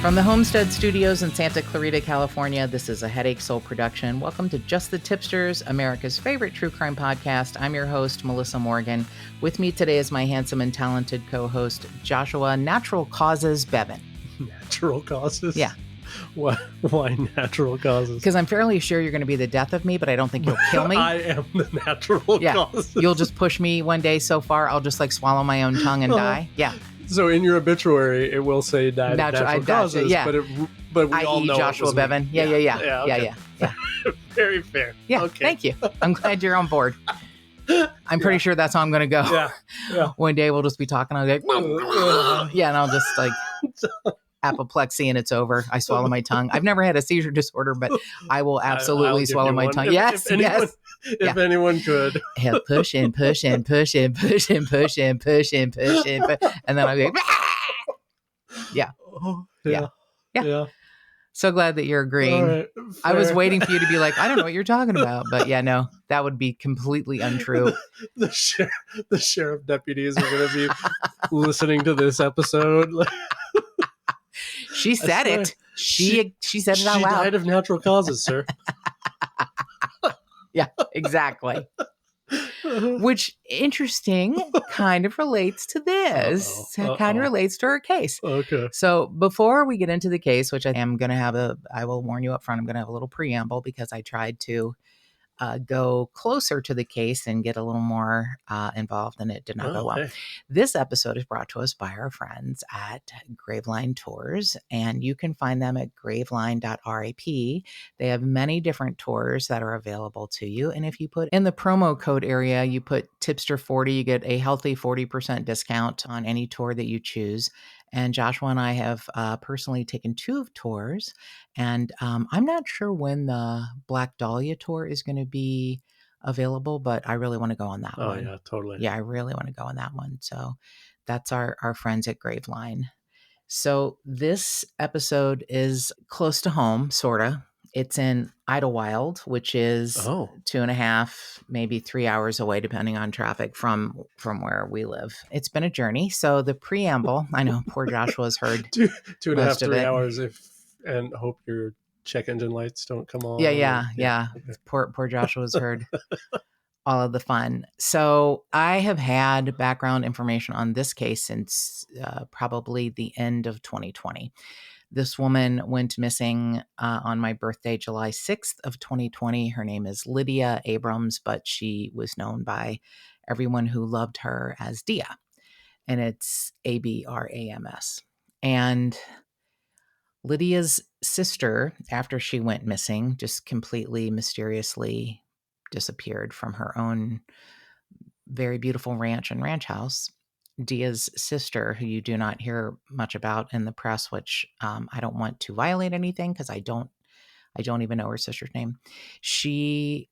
From the Homestead Studios in Santa Clarita, California, this is a Headache Soul production. Welcome to Just the Tip-Sters, America's favorite true crime podcast. I'm your host, Melissa Morgan. With me today is my handsome and talented co-host, Joshua Natural Causes Bevan. Natural causes? Yeah. Why natural causes? Because I'm fairly sure you're going to be the death of me, but I don't think you'll kill me. I am the natural causes. You'll just push me one day so far, I'll just like swallow my own tongue and die. Yeah. So in your obituary, it will say died of natural causes, yeah. but we all know Joshua Bevan. Yeah. Very fair. Yeah, okay. Thank you. I'm glad you're on board. I'm pretty sure that's how I'm going to go. Yeah. One day we'll just be talking. I'll be like, yeah, and I'll just like apoplexy and it's over. I swallow my tongue. I've never had a seizure disorder, but I will absolutely swallow my tongue. Yes. If anyone could. He'll push and push and push and push and push and push and push and push. And then I'll be like, yeah. Yeah. So glad that you're agreeing. Right, I was waiting for you to be like, I don't know what you're talking about. But yeah, no, that would be completely untrue. The sheriff deputies are going to be listening to this episode. She said it. She said it out loud. She died of natural causes, sir. Yeah, exactly. Which, interesting, kind of relates to this. Kind of relates to our case. Okay. So before we get into the case, which I will warn you up front, I'm going to have a little preamble because I tried to go closer to the case and get a little more involved, and it did not go well. This episode is brought to us by our friends at Graveline Tours, and you can find them at graveline.rip. They have many different tours that are available to you, and if you put in the promo code area, you put Tipster40, you get a healthy 40% discount on any tour that you choose. And Joshua and I have personally taken 2 tours, and I'm not sure when the Black Dahlia tour is going to be available, but I really want to go on that one. Oh, yeah, totally. Yeah, I really want to go on that one. So that's our friends at Graveline. So this episode is close to home, sort of. It's in Idlewild, which is 2.5, maybe 3 hours away, depending on traffic from where we live. It's been a journey. So the preamble, I know poor Joshua's heard 2.5, 3 hours and hope your check engine lights don't come on. Yeah. Okay. Poor Joshua's heard all of the fun. So I have had background information on this case since probably the end of 2020. This woman went missing on my birthday, July 6th of 2020. Her name is Lydia Abrams, but she was known by everyone who loved her as Dia. And it's Abrams. And Lydia's sister, after she went missing, just completely mysteriously disappeared from her own very beautiful ranch and ranch house. Dia's sister, who you do not hear much about in the press, which I don't want to violate anything because I don't even know her sister's name. She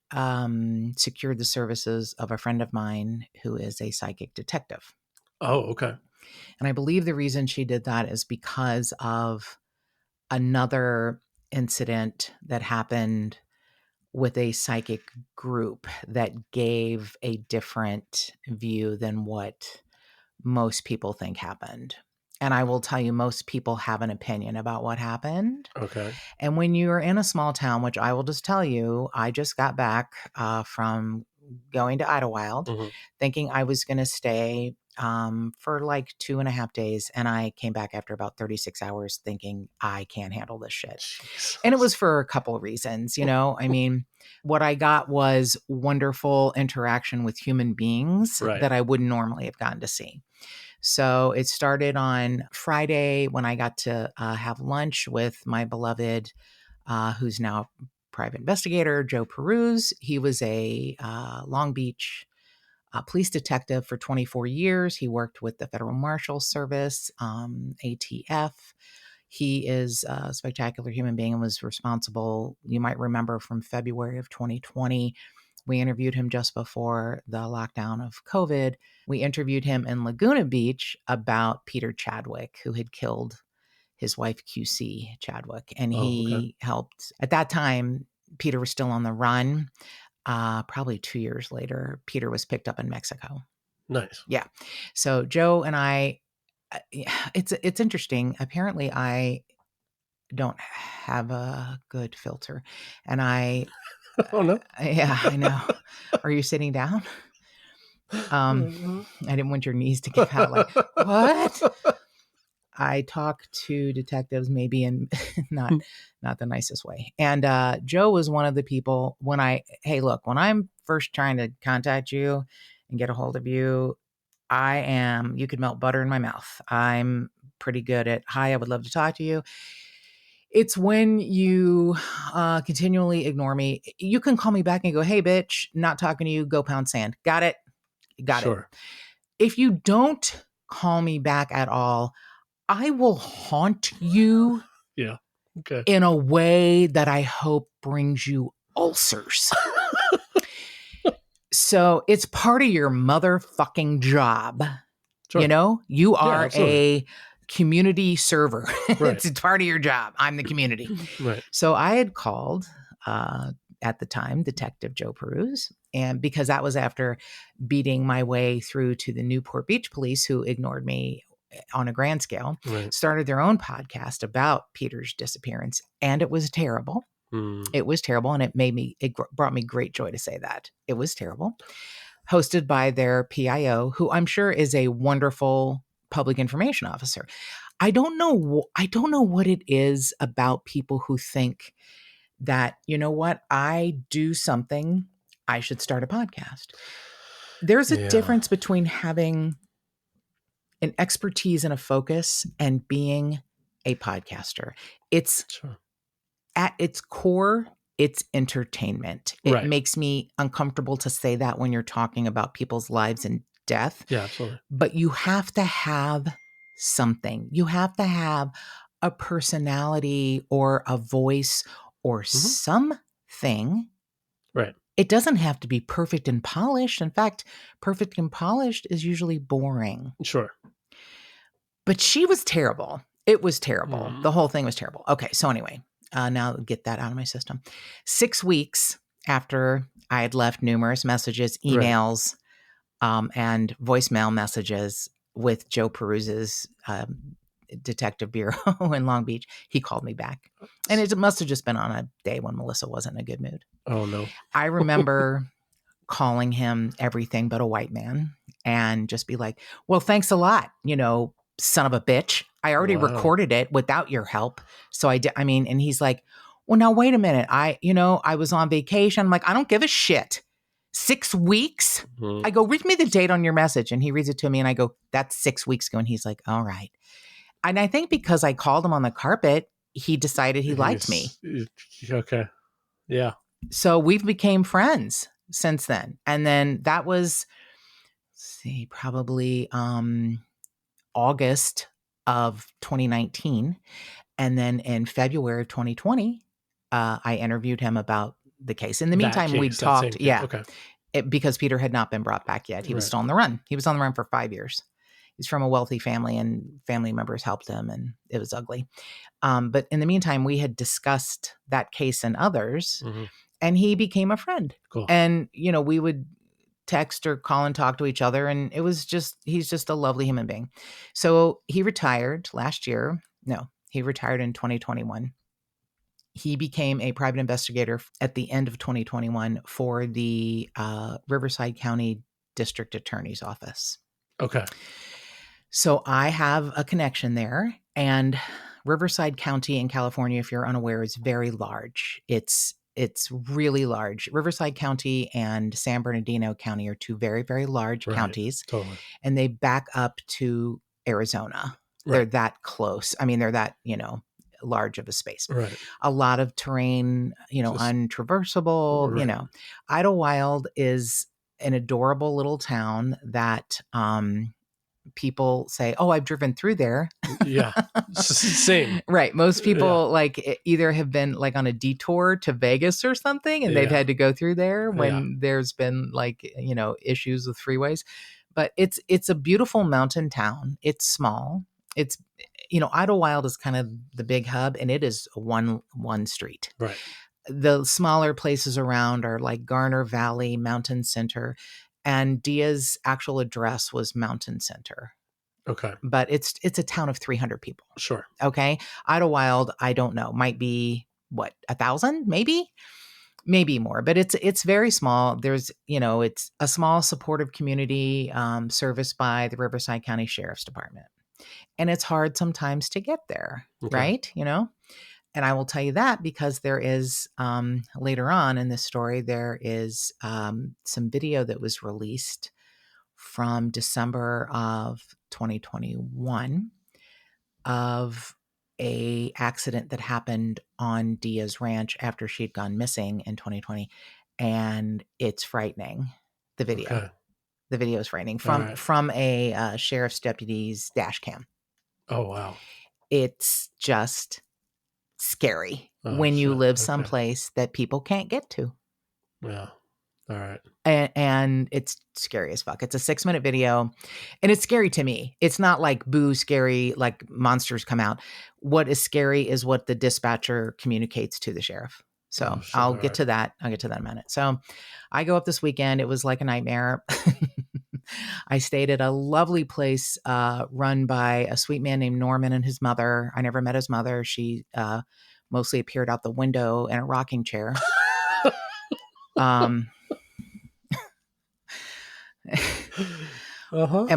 secured the services of a friend of mine who is a psychic detective. Oh, okay. And I believe the reason she did that is because of another incident that happened with a psychic group that gave a different view than what most people think happened. And I will tell you, most people have an opinion about what happened. Okay. And when you're in a small town, which I will just tell you, I just got back from going to Idlewild, thinking I was going to stay for like 2.5 days. And I came back after about 36 hours thinking I can't handle this shit. Jesus. And it was for a couple of reasons, you know, I mean, what I got was wonderful interaction with human beings that I wouldn't normally have gotten to see. So it started on Friday when I got to have lunch with my beloved, who's now a private investigator, Joe Peruse. He was a Long Beach police detective for 24 years. He worked with the Federal Marshal Service, ATF. He is a spectacular human being and was responsible, you might remember from February of 2020, we interviewed him just before the lockdown of COVID. We interviewed him in Laguna Beach about Peter Chadwick, who had killed his wife, QC Chadwick. And he helped. At that time, Peter was still on the run. Probably 2 years later, Peter was picked up in Mexico. Nice. Yeah. So Joe and I, it's interesting. Apparently, I don't have a good filter. And I, Oh no. yeah, I know. Are you sitting down? I didn't want your knees to give out like, what? I talk to detectives maybe in not the nicest way. And Joe was one of the people when hey, look, when I'm first trying to contact you and get a hold of you, you could melt butter in my mouth. I'm pretty good at, hi, I would love to talk to you. It's when you continually ignore me. You can call me back and go, hey, bitch, not talking to you, go pound sand. Got it? Got it. Sure. If you don't call me back at all, I will haunt you Yeah. Okay. in a way that I hope brings you ulcers. So it's part of your motherfucking job. Sure. You know, you Yeah, are absolutely. a community server. Right. It's part of your job. I'm the community. Right. So I had called at the time Detective Joe Peruse, and because that was after beating my way through to the Newport Beach Police, who ignored me on a grand scale, Right. started their own podcast about Peter's disappearance, and it was terrible. It was terrible, and it brought me great joy to say that. It was terrible. Hosted by their PIO, who I'm sure is a wonderful public information officer. I don't know what it is about people who think that, you know what, I do something, I should start a podcast. There's a difference between having an expertise and a focus and being a podcaster. It's Sure. At its core, it's entertainment. It Right. makes me uncomfortable to say that when you're talking about people's lives and death. Yeah, absolutely. But you have to have something. You have to have a personality or a voice or something. Right. It doesn't have to be perfect and polished. In fact, perfect and polished is usually boring. Sure. But she was terrible. It was terrible. The whole thing was terrible. Okay, so anyway, now get that out of my system. 6 weeks after I had left numerous messages, emails, and voicemail messages with Joe Peruse's detective bureau in Long Beach, he called me back. And it must have just been on a day when Melissa wasn't in a good mood. Oh, no. I remember calling him everything but a white man and just be like, well, thanks a lot, son of a bitch. I already recorded it without your help. So and he's like, well, now wait a minute. I was on vacation. I'm like, I don't give a shit. 6 weeks? I go, read me the date on your message. And he reads it to me and I go, that's 6 weeks ago. And he's like, all right. And I think because I called him on the carpet, he decided he liked me. Okay. Yeah. So we've became friends since then. And then that was, probably August of 2019. And then in February of 2020, I interviewed him about the case. In the meantime, we talked. Yeah. Okay. Because Peter had not been brought back yet. He was still on the run. He was on the run for 5 years. He's from a wealthy family and family members helped him and it was ugly. But in the meantime, we had discussed that case and others and he became a friend. Cool. And, we would text or call and talk to each other. And he's just a lovely human being. So he retired last year. No, he retired in 2021. He became a private investigator at the end of 2021 for the Riverside County District Attorney's Office. Okay. So I have a connection there. And Riverside County in California, if you're unaware, is very large. It's really large. Riverside County and San Bernardino County are two very, very large counties. Totally. And they back up to Arizona. Right. They're that close. I mean, they're that, large of a space. Right. A lot of terrain, untraversable, Right. Idlewild is an adorable little town that people say, oh, I've driven through there. Yeah. Same. Right. Most people either have been like on a detour to Vegas or something and they've had to go through there when there's been issues with freeways. But it's a beautiful mountain town. It's small. It's, Idlewild is kind of the big hub and it is one street. Right. The smaller places around are like Garner Valley, Mountain Center, and Dia's actual address was Mountain Center. Okay. but it's a town of 300 people. Sure. Okay. Idlewild, I don't know, might be what, 1,000, maybe more, but it's very small. There's, it's a small supportive community serviced by the Riverside County Sheriff's Department. And it's hard sometimes to get there, Okay. right? And I will tell you that because there is, later on in this story, there is some video that was released from December of 2021 of a accident that happened on Dia's ranch after she'd gone missing in 2020. And it's frightening, the video. Okay. The video is frightening All right. from a sheriff's deputy's dash cam. Oh, wow. It's just scary when you shit. live Okay. someplace that people can't get to. Yeah. All right. And it's scary as fuck. It's a 6-minute video, and it's scary to me. It's not like boo scary, like monsters come out. What is scary is what the dispatcher communicates to the sheriff. So I'll get to that. I'll get to that in a minute. So I go up this weekend. It was like a nightmare. I stayed at a lovely place run by a sweet man named Norman and his mother. I never met his mother. She mostly appeared out the window in a rocking chair. Am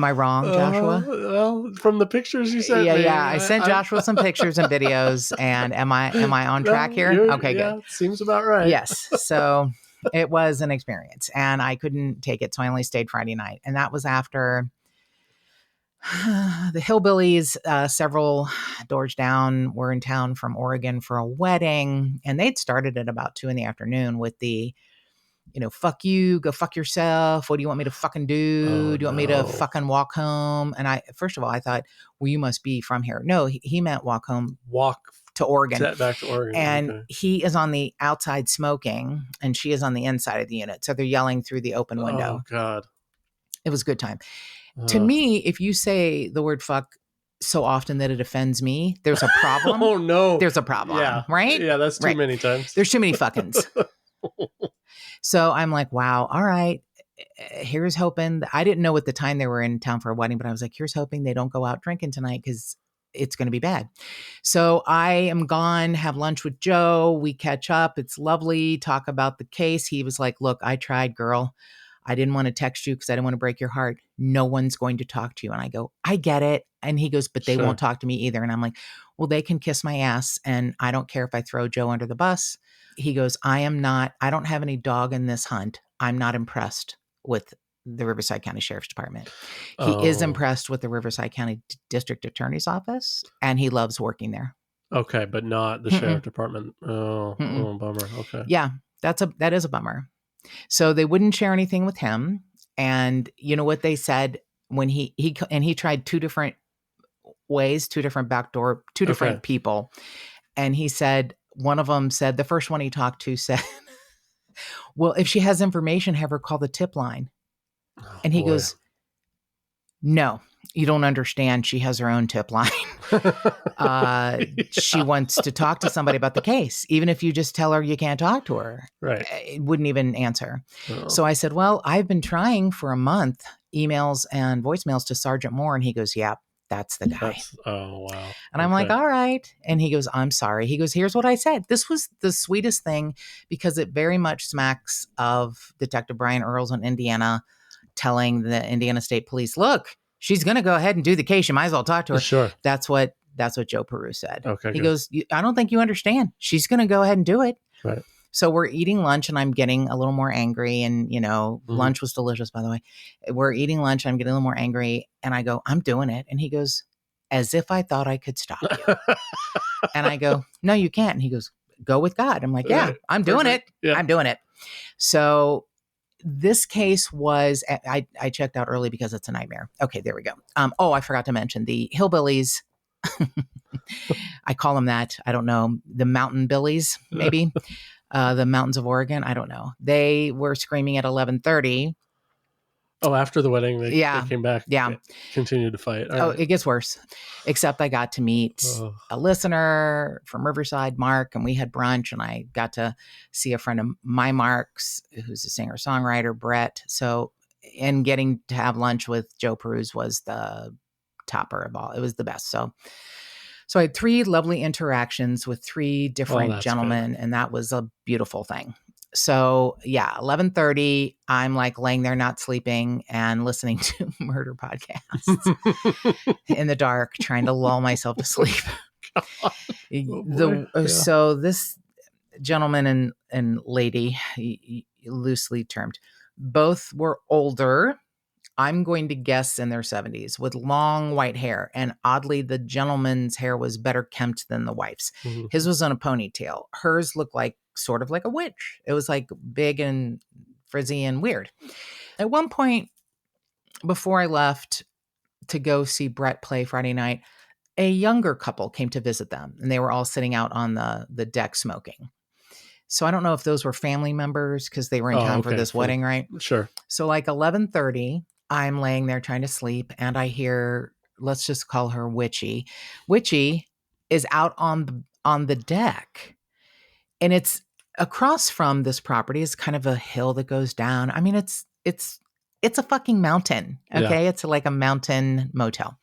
I wrong, Joshua? Well, from the pictures you sent me. Yeah. I sent Joshua some pictures and videos. And am I on track here? Okay, good. Seems about right. Yes. So it was an experience, and I couldn't take it, so I only stayed Friday night, and that was after the hillbillies, several doors down, were in town from Oregon for a wedding, and they'd started at about 2 p.m. with the, fuck you, go fuck yourself. What do you want me to fucking do? Do you want me to fucking walk home? And first of all, I thought, well, you must be from here. No, he meant walk home. Walk to Oregon. Back to Oregon. And he is on the outside smoking, and she is on the inside of the unit. So they're yelling through the open window. Oh, God. It was a good time. To me, if you say the word fuck so often that it offends me, there's a problem. Oh, no. There's a problem. Yeah. Right? Yeah, that's too many times. There's too many fuckings. So I'm like, wow, all right. Here's hoping. I didn't know at the time they were in town for a wedding, but I was like, here's hoping they don't go out drinking tonight because it's going to be bad. So I am gone, have lunch with Joe. We catch up. It's lovely. Talk about the case. He was like, look, I tried, girl. I didn't want to text you because I didn't want to break your heart. No one's going to talk to you. And I go, I get it. And he goes, but they won't talk to me either. And I'm like, well, they can kiss my ass. And I don't care if I throw Joe under the bus. He goes, I don't have any dog in this hunt. I'm not impressed with the Riverside County Sheriff's Department. He is impressed with the Riverside County District Attorney's Office, and he loves working there. Okay, but not the Sheriff Department. Oh, bummer. Okay. Yeah, that is a bummer. So they wouldn't share anything with him. And you know what they said when he tried 2 different ways, 2 different backdoor, 2 different people. And he said, one of them said, the first one he talked to said, well, if she has information, have her call the tip line. Oh, and he goes, no, you don't understand. She has her own tip line. She wants to talk to somebody about the case. Even if you just tell her you can't talk to her, it wouldn't even answer. Oh. So I said, well, I've been trying for a month, emails and voicemails to Sergeant Moore. And he goes, yeah, that's the guy. Oh, wow. And I'm like, all right. And he goes, I'm sorry. He goes, here's what I said. This was the sweetest thing because it very much smacks of Detective Brian Earls in Indiana telling the Indiana State Police, look, she's going to go ahead and do the case. You might as well talk to her. Sure. That's what Joe Peru said. Okay. He goes, I don't think you understand. She's going to go ahead and do it. Right. So we're eating lunch and I'm getting a little more angry. And, lunch was delicious, by the way. We're eating lunch. I'm getting a little more angry. And I go, I'm doing it. And he goes, as if I thought I could stop you. And I go, no, you can't. And he goes, go with God. I'm like, yeah, I'm doing it. Yeah. I'm doing it. So this case was, I checked out early because it's a nightmare. Okay, there we go. I forgot to mention the hillbillies. I call them that. I don't know. The mountain billies, maybe. The mountains of Oregon. I don't know. They were screaming at 11:30. Oh, after the wedding, they came back. Yeah. Continued to fight. All right. It gets worse. Except I got to meet a listener from Riverside, Mark, and we had brunch, and I got to see a friend of my Mark's, who's a singer-songwriter, Brett. So, and getting to have lunch with Joe Peruz was the topper of all. It was the best. So I had 3 lovely interactions with 3 different gentlemen, and that was a beautiful thing. So yeah, 11:30, I'm like laying there not sleeping and listening to murder podcasts in the dark, trying to lull myself to sleep. So this gentleman and lady, loosely termed, both were older. I'm going to guess in their 70s, with long white hair. And oddly, the gentleman's hair was better kempt than the wife's. His was on a ponytail. Hers looked like sort of like a witch. It was like big and frizzy and weird. At one point, before I left to go see Brett play Friday night, a younger couple came to visit them, and they were all sitting out on the deck smoking. So I don't know if those were family members because they were in town for this wedding, right? Sure. So like 11:30, I'm laying there trying to sleep, and I hear, let's just call her Witchy. Witchy is out on the deck, and it's across from this property is kind of a hill that goes down. I mean, it's a fucking mountain. Okay, it's like a mountain motel,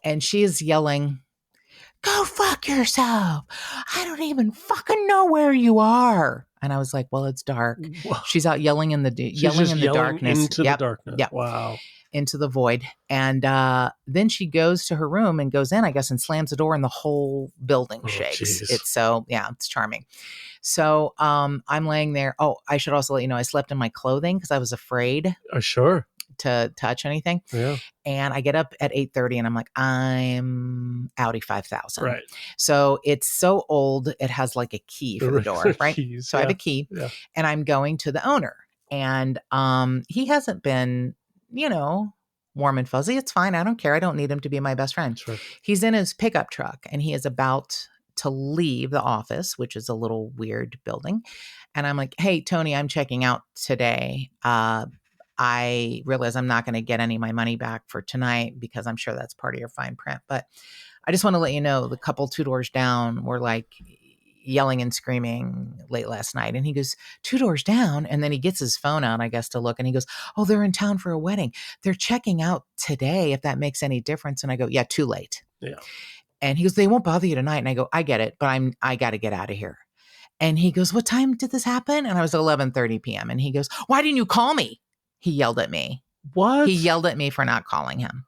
and she is yelling, "Go fuck yourself. I don't even fucking know where you are." And I was like, well, it's dark. Whoa. She's out yelling in the darkness. Into the darkness. Yep. Wow. Into the void. And then she goes to her room and goes in, I guess, and slams the door, and the whole building shakes. Geez. It's charming. So I'm laying there. Oh, I should also let you know, I slept in my clothing because I was afraid. Sure. To touch anything. Yeah. And I get up at 8:30 and I'm like, I'm Audi 5000. Right. So it's so old, it has like a key for the door, right? Keys, so I have a key and I'm going to the owner, and he hasn't been, warm and fuzzy. It's fine. I don't care. I don't need him to be my best friend. Sure. He's in his pickup truck and he is about to leave the office, which is a little weird building. And I'm like, hey, Tony, I'm checking out today. I realize I'm not going to get any of my money back for tonight because I'm sure that's part of your fine print. But I just want to let you know the couple 2 doors down were like yelling and screaming late last night. And he goes, 2 doors down. And then he gets his phone out, I guess, to look. And he goes, oh, they're in town for a wedding. They're checking out today, if that makes any difference. And I go, yeah, too late. Yeah. And he goes, they won't bother you tonight. And I go, I get it, but I got to get out of here. And he goes, what time did this happen? And I was 11:30 p.m. And he goes, why didn't you call me? He yelled at me. What? He yelled at me for not calling him.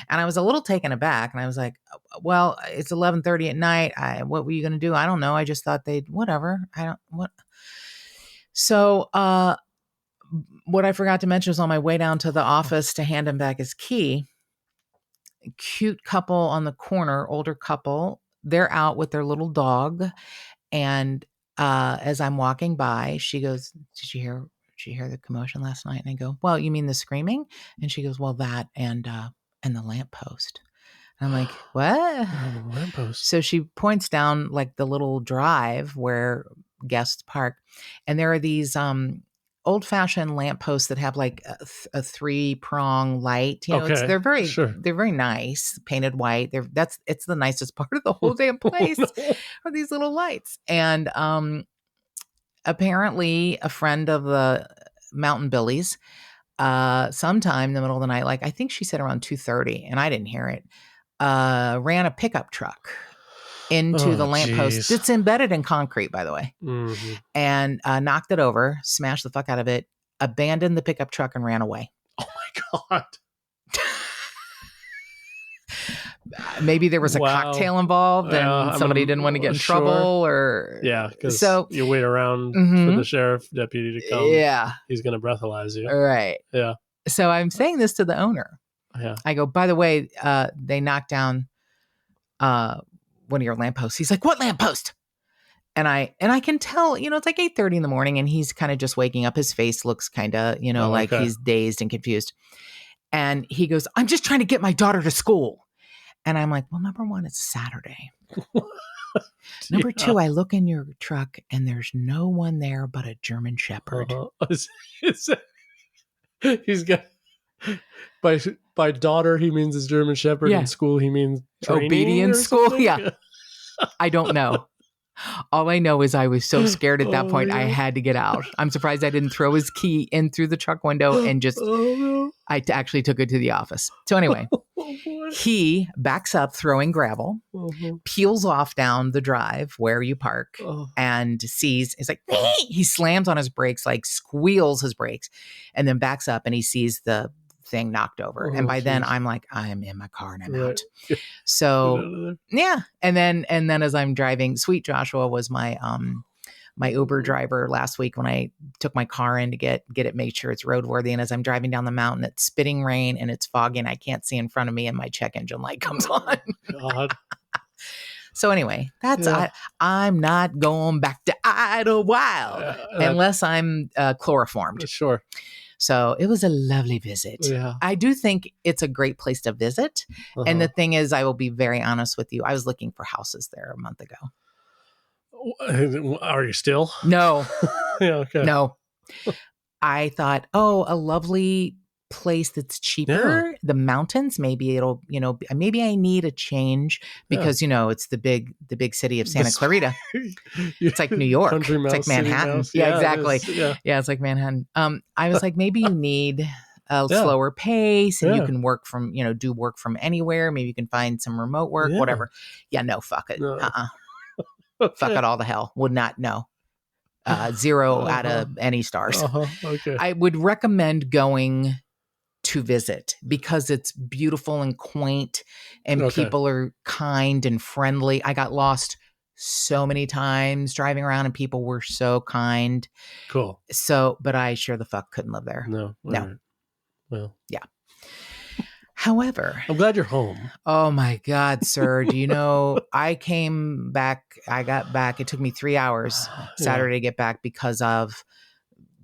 And I was a little taken aback. And I was like, well, it's 11:30 at night. What were you going to do? I don't know. I just thought whatever. So what I forgot to mention was on my way down to the office to hand him back his key, a cute couple on the corner, older couple, they're out with their little dog. And as I'm walking by, she goes, did you hear the commotion last night? And I go, well, you mean the screaming? And she goes, well, that and the lamppost. And I'm like, what? Oh, lamppost. So she points down like the little drive where guests park. And there are these old-fashioned lampposts that have like a 3-prong light. They're very nice, painted white. It's the nicest part of the whole damn place. Are these little lights. And apparently a friend of the Mountain Billies, sometime in the middle of the night, like I think she said around 2:30, and I didn't hear it, ran a pickup truck into the lamppost. It's embedded in concrete, by the way, and knocked it over, smashed the fuck out of it, abandoned the pickup truck, and ran away. Oh my God. Maybe there was a cocktail involved and somebody didn't want to get in trouble, or because you wait around for the sheriff deputy to come. Yeah, he's going to breathalyze you. Right. Yeah. So I'm saying this to the owner. Yeah. I go, by the way, they knocked down one of your lampposts. He's like, what lamppost? And I can tell, it's like 8:30 in the morning, and he's kind of just waking up. His face looks kind of, he's dazed and confused. And he goes, I'm just trying to get my daughter to school. And I'm like, well, number one, it's Saturday. Number two, I look in your truck and there's no one there but a German Shepherd. He's got, by daughter, he means his German Shepherd. In school, he means obedience school. Yeah. I don't know. All I know is I was so scared at that point, I had to get out. I'm surprised I didn't throw his key in through the truck window and just, I actually took it to the office. So anyway, He backs up throwing gravel, peels off down the drive where you park, and sees, he's like, he slams on his brakes, like squeals his brakes, and then backs up and he sees the thing knocked over. And by then I'm like, I'm in my car and I'm out. So yeah. And then as I'm driving, sweet Joshua was my Uber driver last week when I took my car in to get it, make sure it's roadworthy. And as I'm driving down the mountain, it's spitting rain and it's foggy and I can't see in front of me and my check engine light comes on. God. So anyway, I'm not going back to Idlewild unless I'm chloroformed. Sure. So it was a lovely visit. Yeah. I do think it's a great place to visit. And the thing is, I will be very honest with you. I was looking for houses there a month ago. Are you still? No. Yeah, okay. No. I thought, a lovely place that's cheaper. Yeah. The mountains, maybe it'll, maybe I need a change because, it's the big city of Santa Clarita. It's like New York. Country mouse, it's like Manhattan. Yeah, exactly. It's like Manhattan. I was like, maybe you need a slower pace and you can work from, do work from anywhere. Maybe you can find some remote work, whatever. Yeah, no, fuck it. No. Okay. Fuck it all to hell. Would not know. 0 out of any stars. Okay. I would recommend going to visit because it's beautiful and quaint and people are kind and friendly. I got lost so many times driving around and people were so kind. Cool. So, but I sure the fuck couldn't live there. No. Right. Well. Yeah. However, I'm glad you're home. Oh my God, sir. Do you know, I got back. It took me 3 hours Saturday to get back because of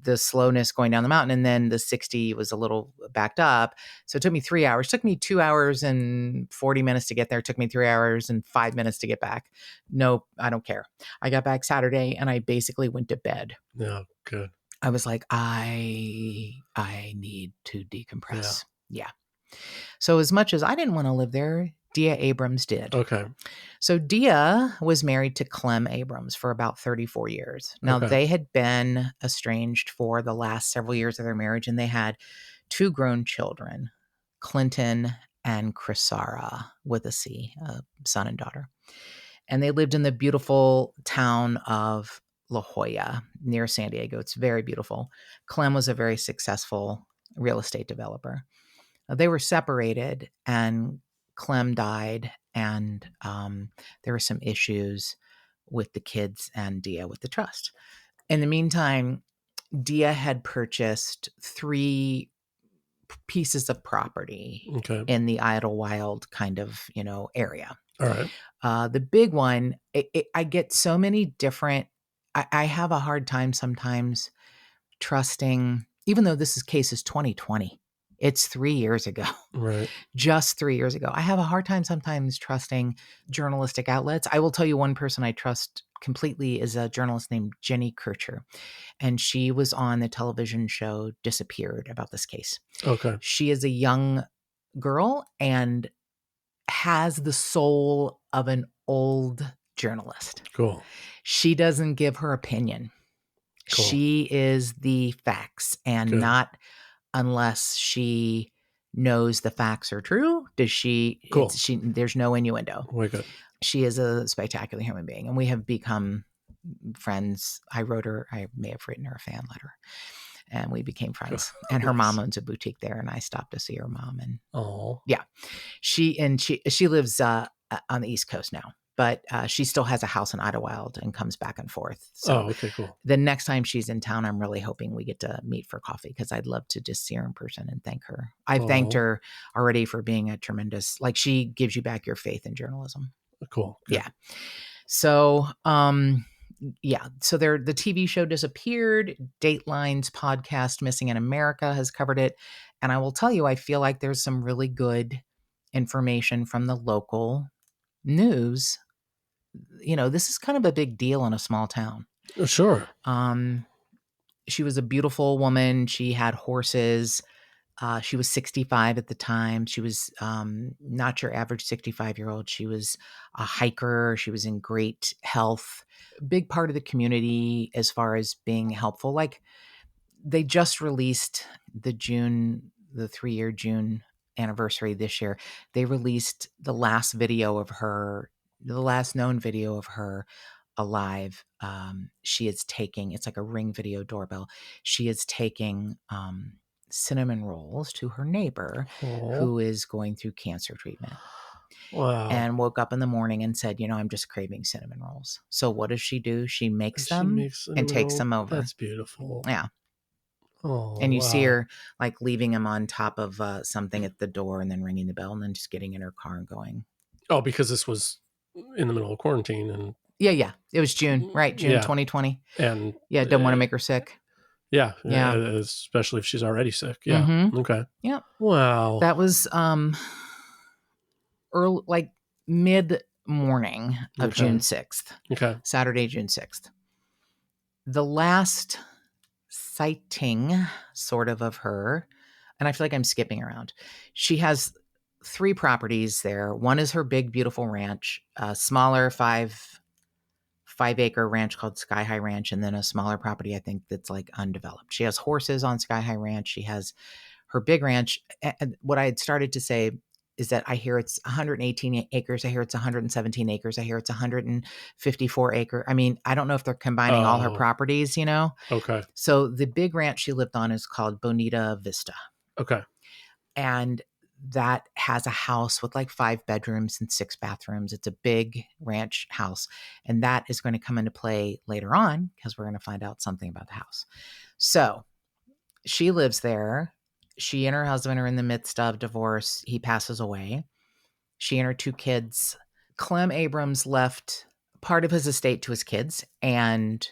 the slowness going down the mountain. And then the 60 was a little backed up. So it took me 3 hours. It took me 2 hours and 40 minutes to get there. It took me 3 hours and 5 minutes to get back. No, I don't care. I got back Saturday and I basically went to bed. Yeah, good. I was like, I need to decompress. Yeah. So as much as I didn't want to live there, Dia Abrams did. Okay. So Dia was married to Clem Abrams for about 34 years. Now, they had been estranged for the last several years of their marriage, and they had 2 grown children, Clinton and Chrisara, with a C, a son and daughter. And they lived in the beautiful town of La Jolla near San Diego. It's very beautiful. Clem was a very successful real estate developer. They were separated and Clem died and there were some issues with the kids and Dia with the trust. In the meantime, Dia had purchased 3 pieces of property in the Idlewild kind of, area. All right. The big one, I get so many different, I have a hard time sometimes trusting, even though this case is 2020. It's 3 years ago. Right. Just 3 years ago. I have a hard time sometimes trusting journalistic outlets. I will tell you one person I trust completely is a journalist named Jenny Kircher. And she was on the television show Disappeared about this case. Okay. She is a young girl and has the soul of an old journalist. Cool. She doesn't give her opinion. Cool. She is the facts and not unless she knows the facts are true. Does she? Cool. There's no innuendo. Very good. She is a spectacular human being, and we have become friends. I may have written her a fan letter, and we became friends. And her mom owns a boutique there, and I stopped to see her mom. And she lives on the East Coast now. But she still has a house in Idlewild and comes back and forth. So okay, cool. The next time she's in town, I'm really hoping we get to meet for coffee because I'd love to just see her in person and thank her. I've thanked her already for being a tremendous, she gives you back your faith in journalism. Cool. Good. Yeah. So, So the TV show Disappeared. Dateline's podcast Missing in America has covered it. And I will tell you, I feel like there's some really good information from the local news. This is kind of a big deal in a small town. Sure. She was a beautiful woman. She had horses. She was 65 at the time. She was not your average 65-year-old. She was a hiker. She was in great health. Big part of the community as far as being helpful. They just released the 3-year June anniversary this year, they released the last known video of her alive. She is taking, it's like a Ring video doorbell. She is taking cinnamon rolls to her neighbor Oh, who is going through cancer treatment, wow. and woke up in the morning and said, I'm just craving cinnamon rolls. So what does she do? She And makes she them makes and cinnamon takes roll. them over. That's beautiful. Yeah. Oh, And you see wow. her like leaving him on top of something at the door and then ringing the bell and then just getting in her car and going. Oh, because this was in the middle of quarantine and Yeah. It was June, right? June yeah, 2020. and Yeah. Don't want to make her sick. yeah, Yeah. especially if she's already sick. Yeah. Mm-hmm. Okay. Yeah. Wow. That was early, like mid morning of June Okay. 6th, Okay. Saturday, June 6th. The last sighting sort of her, and I feel like I'm skipping around. She has 3 properties there. One is her big, beautiful ranch, a smaller 5-acre ranch called Sky High Ranch, and then a smaller property, I think, that's like undeveloped. She has horses on Sky High Ranch. She has her big ranch. And what I had started to say is that I hear it's 118 acres. I hear it's 117 acres. I hear it's 154 acre. I mean, I don't know if they're combining all her Oh, properties, okay. So the big ranch she lived on is called Bonita Vista. Okay. And that has a house with like 5 bedrooms and 6 bathrooms. It's a big ranch house. And that is going to come into play later on because we're going to find out something about the house. So she lives there. She and her husband are in the midst of divorce. He passes away. She and her 2 kids. Clem Abrams left part of his estate to his kids and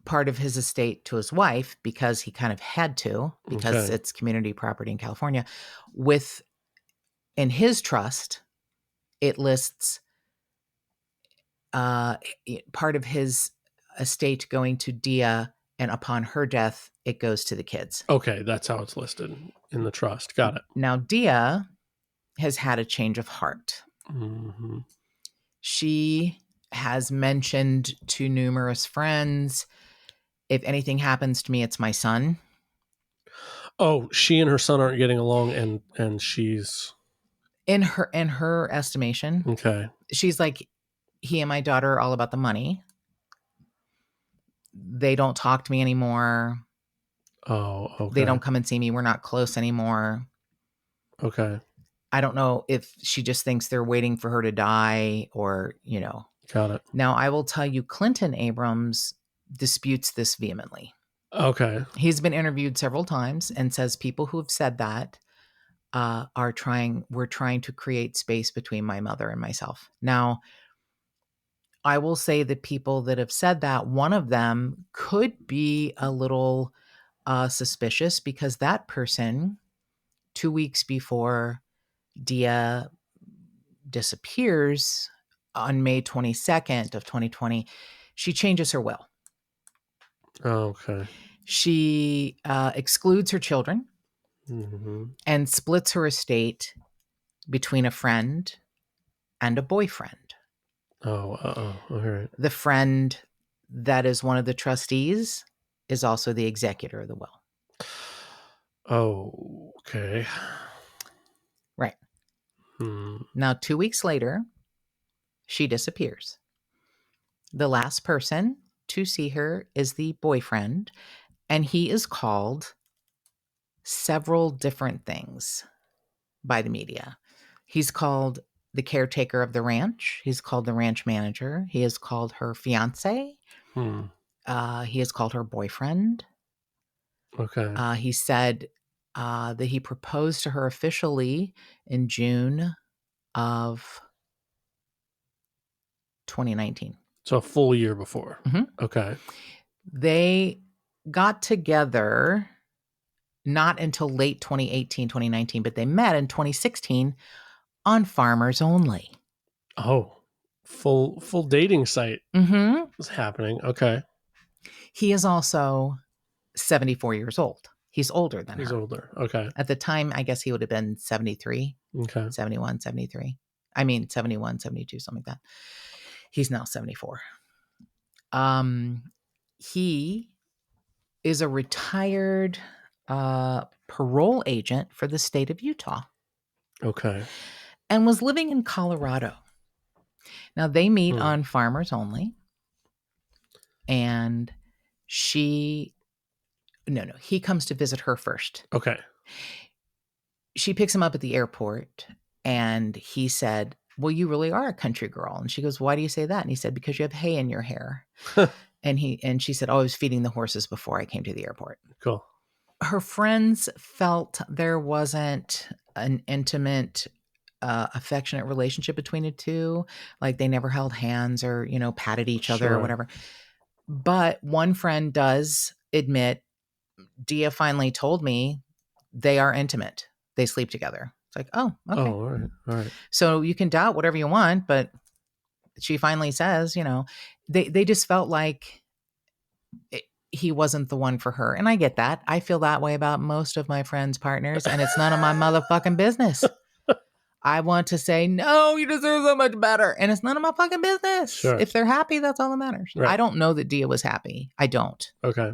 part of his estate to his wife because he kind of had to, because Okay. it's community property in California. In his trust, it lists part of his estate going to Dia, and upon her death, it goes to the kids. Okay. That's how it's listed in the trust. Got it. Now, Dia has had a change of heart. Mm-hmm. She has mentioned to numerous friends, if anything happens to me, it's my son. Oh, she and her son aren't getting along, and she's In her estimation, okay. she's like, he and my daughter are all about the money. They don't talk to me anymore. Oh, They okay. don't come and see me. We're not close anymore. Okay. I don't know if she just thinks they're waiting for her to die or. Got it. Now, I will tell you, Clinton Abrams disputes this vehemently. Okay. He's been interviewed several times and says people who have said that we're trying to create space between my mother and myself. Now, I will say the people that have said that, one of them could be a little suspicious because that person, 2 weeks before Dia disappears on May 22nd of 2020, she changes her will. Okay. She excludes her children Mm-hmm. and splits her estate between a friend and a boyfriend. Oh, all right. The friend that is one of the trustees is also the executor of the will. Oh, okay. Right. Hmm. Now, 2 weeks later, she disappears. The last person to see her is the boyfriend, and he is called several different things by the media. He's called the caretaker of the ranch. He's called the ranch manager. He is called her fiance. Hmm. He is called her boyfriend. Okay. He said that he proposed to her officially in June of 2019. So a full year before. Mhm. Okay. They got together not until late 2018, 2019, but they met in 2016 on Farmers Only. Oh, full dating site Mm-hmm. is happening. Okay. He is also 74 years old. He's older than He's her. older. Okay. At the time, I guess he would have been 73, Okay. 71, 73. I mean, 71, 72, something like that. He's now 74. He is a retired parole agent for the state of Utah Okay. and was living in Colorado. Now, they meet Hmm. on Farmers Only, and he comes to visit her first. Okay. She picks him up at the airport, and he said, well, you really are a country girl. And she goes, why do you say that? And he said, because you have hay in your hair. And she said, oh, I was feeding the horses before I came to the airport. Cool. Her friends felt there wasn't an intimate, affectionate relationship between the two. Like they never held hands or, patted each other or Sure. whatever. But one friend does admit, Dia finally told me they are intimate. They sleep together. It's like, oh, okay. Oh, all right. All right. So you can doubt whatever you want, but she finally says, they just felt like he wasn't the one for her. And I get that. I feel that way about most of my friends' partners, and it's none of my motherfucking business. I want to say, no, you deserve so much better. And it's none of my fucking business. Sure. If they're happy, that's all that matters. Right. I don't know that Dia was happy. I don't. Okay.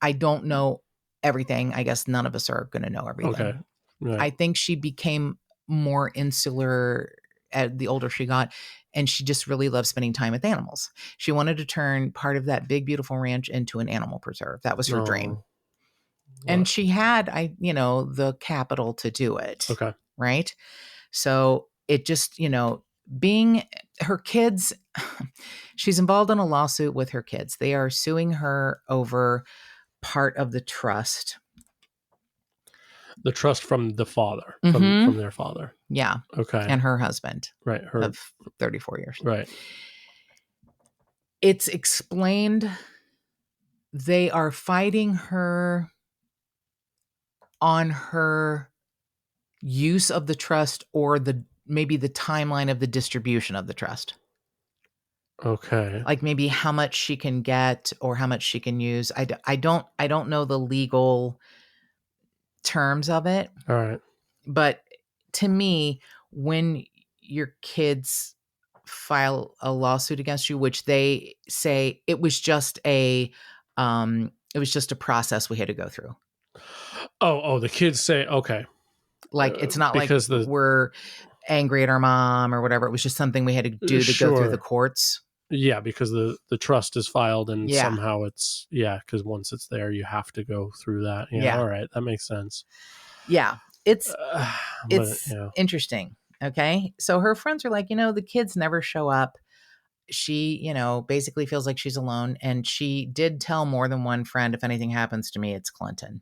I don't know everything. I guess none of us are going to know everything. Okay. Right. I think she became more insular the older she got, and she just really loved spending time with animals. She wanted to turn part of that big, beautiful ranch into an animal preserve. That was her dream. What? And she had, the capital to do it. Okay. Right? So it just, being her kids, she's involved in a lawsuit with her kids. They are suing her over part of the trust. The trust from the father, from their father. Yeah. Okay. And her husband. Right. Of 34 years. Right. It's explained they are fighting her on her use of the trust or maybe the timeline of the distribution of the trust. Okay. Like maybe how much she can get or how much she can use. I don't know the legal terms of it. All right. But to me, when your kids file a lawsuit against you, which they say it was just a process we had to go through. Oh, the kids say, okay. Like, it's not because like we're angry at our mom or whatever. It was just something we had to do to go through the courts. Yeah, because the trust is filed and Yeah. somehow it's, because once it's there, you have to go through that. Yeah. All right. That makes sense. Yeah. It's yeah. interesting. Okay. So her friends are like, the kids never show up. She, basically feels like she's alone. And she did tell more than one friend, if anything happens to me, it's Clinton.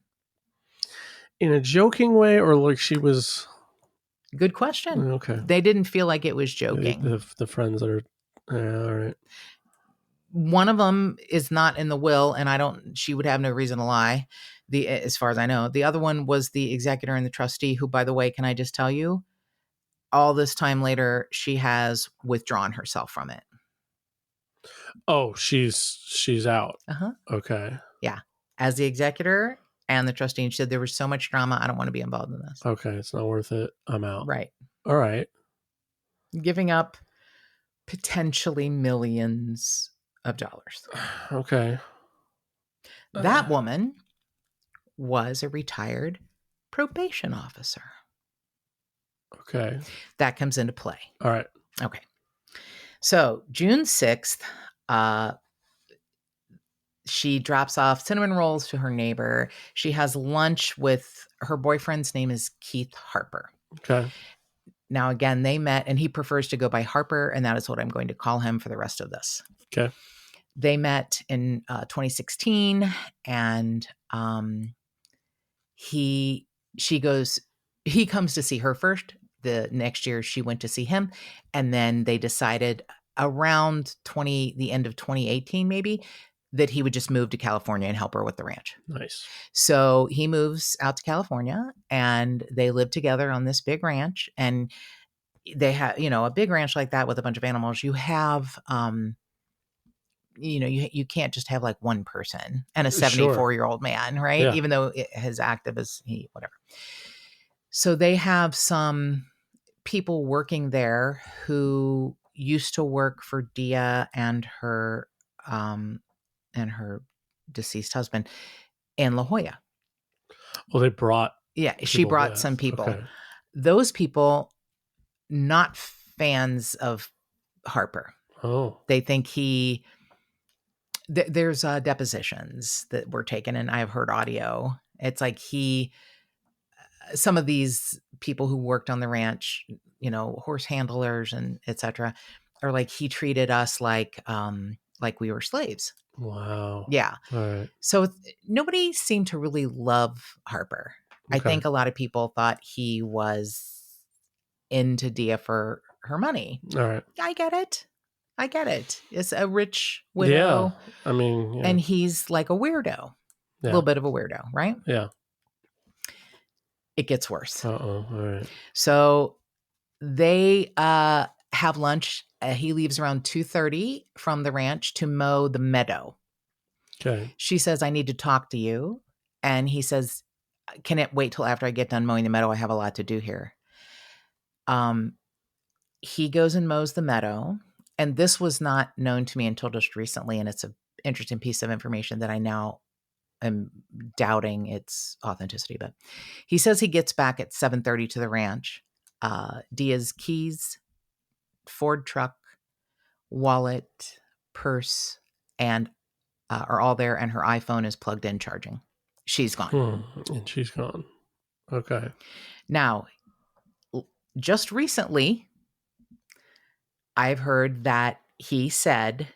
In a joking way, or like she was... Good question. Okay. They didn't feel like it was joking. The friends that are... all right. One of them is not in the will, and she would have no reason to lie, as far as I know. The other one was the executor and the trustee, who, by the way, can I just tell you, all this time later, she has withdrawn herself from it. Oh, she's out. Uh-huh. Okay. Yeah. As the executor and the trustee, and she said, there was so much drama, I don't want to be involved in this. Okay, it's not worth it. I'm out. Right. All right. Giving up potentially millions of dollars. Okay. That woman was a retired probation officer. Okay. That comes into play. All right. Okay. So June 6th, she drops off cinnamon rolls to her neighbor. She has lunch with her boyfriend's name is Keith Harper. Okay. Now, again, they met, and he prefers to go by Harper, and that is what I'm going to call him for the rest of this. Okay. They met in 2016, and he comes to see her first. The next year, she went to see him, and then they decided around the end of 2018, maybe, that he would just move to California and help her with the ranch. Nice. So he moves out to California, and they live together on this big ranch. And they have, a big ranch like that with a bunch of animals. You have, you can't just have like one person and a 74-year-old man, right? Yeah. Even though as active as whatever. So they have some people working there who used to work for Dia and her deceased husband in La Jolla. Well, they brought Yeah, she people brought some with. people. Okay. Those people, not fans of Harper. Oh. They think there's depositions that were taken, and I've heard audio. It's like some of these people who worked on the ranch, horse handlers and etc., are like, he treated us like we were slaves. Wow. Yeah. All right. So nobody seemed to really love Harper. I Okay. think a lot of people thought he was into Dia for her money. All right. I get it. It's a rich Yeah. widow, I mean, yeah. and he's like a weirdo. A Yeah. little bit of a weirdo, right? Yeah. It gets worse. Uh-oh. All right. So they have lunch. He leaves around 2:30 from the ranch to mow the meadow. Okay. She says, I need to talk to you. And he says, can it wait till after I get done mowing the meadow? I have a lot to do here. He goes and mows the meadow. And this was not known to me until just recently. And it's an interesting piece of information that I now am doubting its authenticity. But he says he gets back at 7:30 to the ranch. Dia's keys, Ford truck, wallet, purse, and are all there. And her iPhone is plugged in charging. She's gone. And she's gone. Okay. Now, just recently, I've heard that he said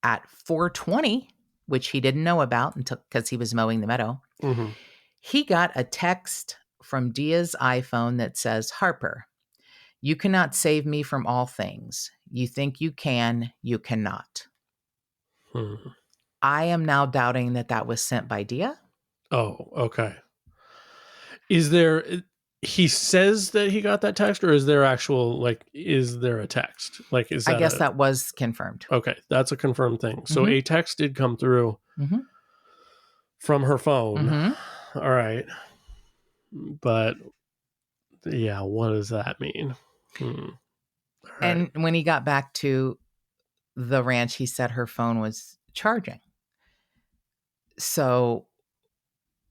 at 4:20, which he didn't know about until because he was mowing the meadow, he got a text from Dia's iPhone that says, Harper, you cannot save me from all things. You think you can, you cannot. I am now doubting that was sent by Dia. Oh, okay. He says that he got that text, or is there is there a text? Like, is that I guess that was confirmed. Okay, that's a confirmed thing. So a text did come through from her phone. All right. But yeah, what does that mean? Right. And when he got back to the ranch, he said her phone was charging. So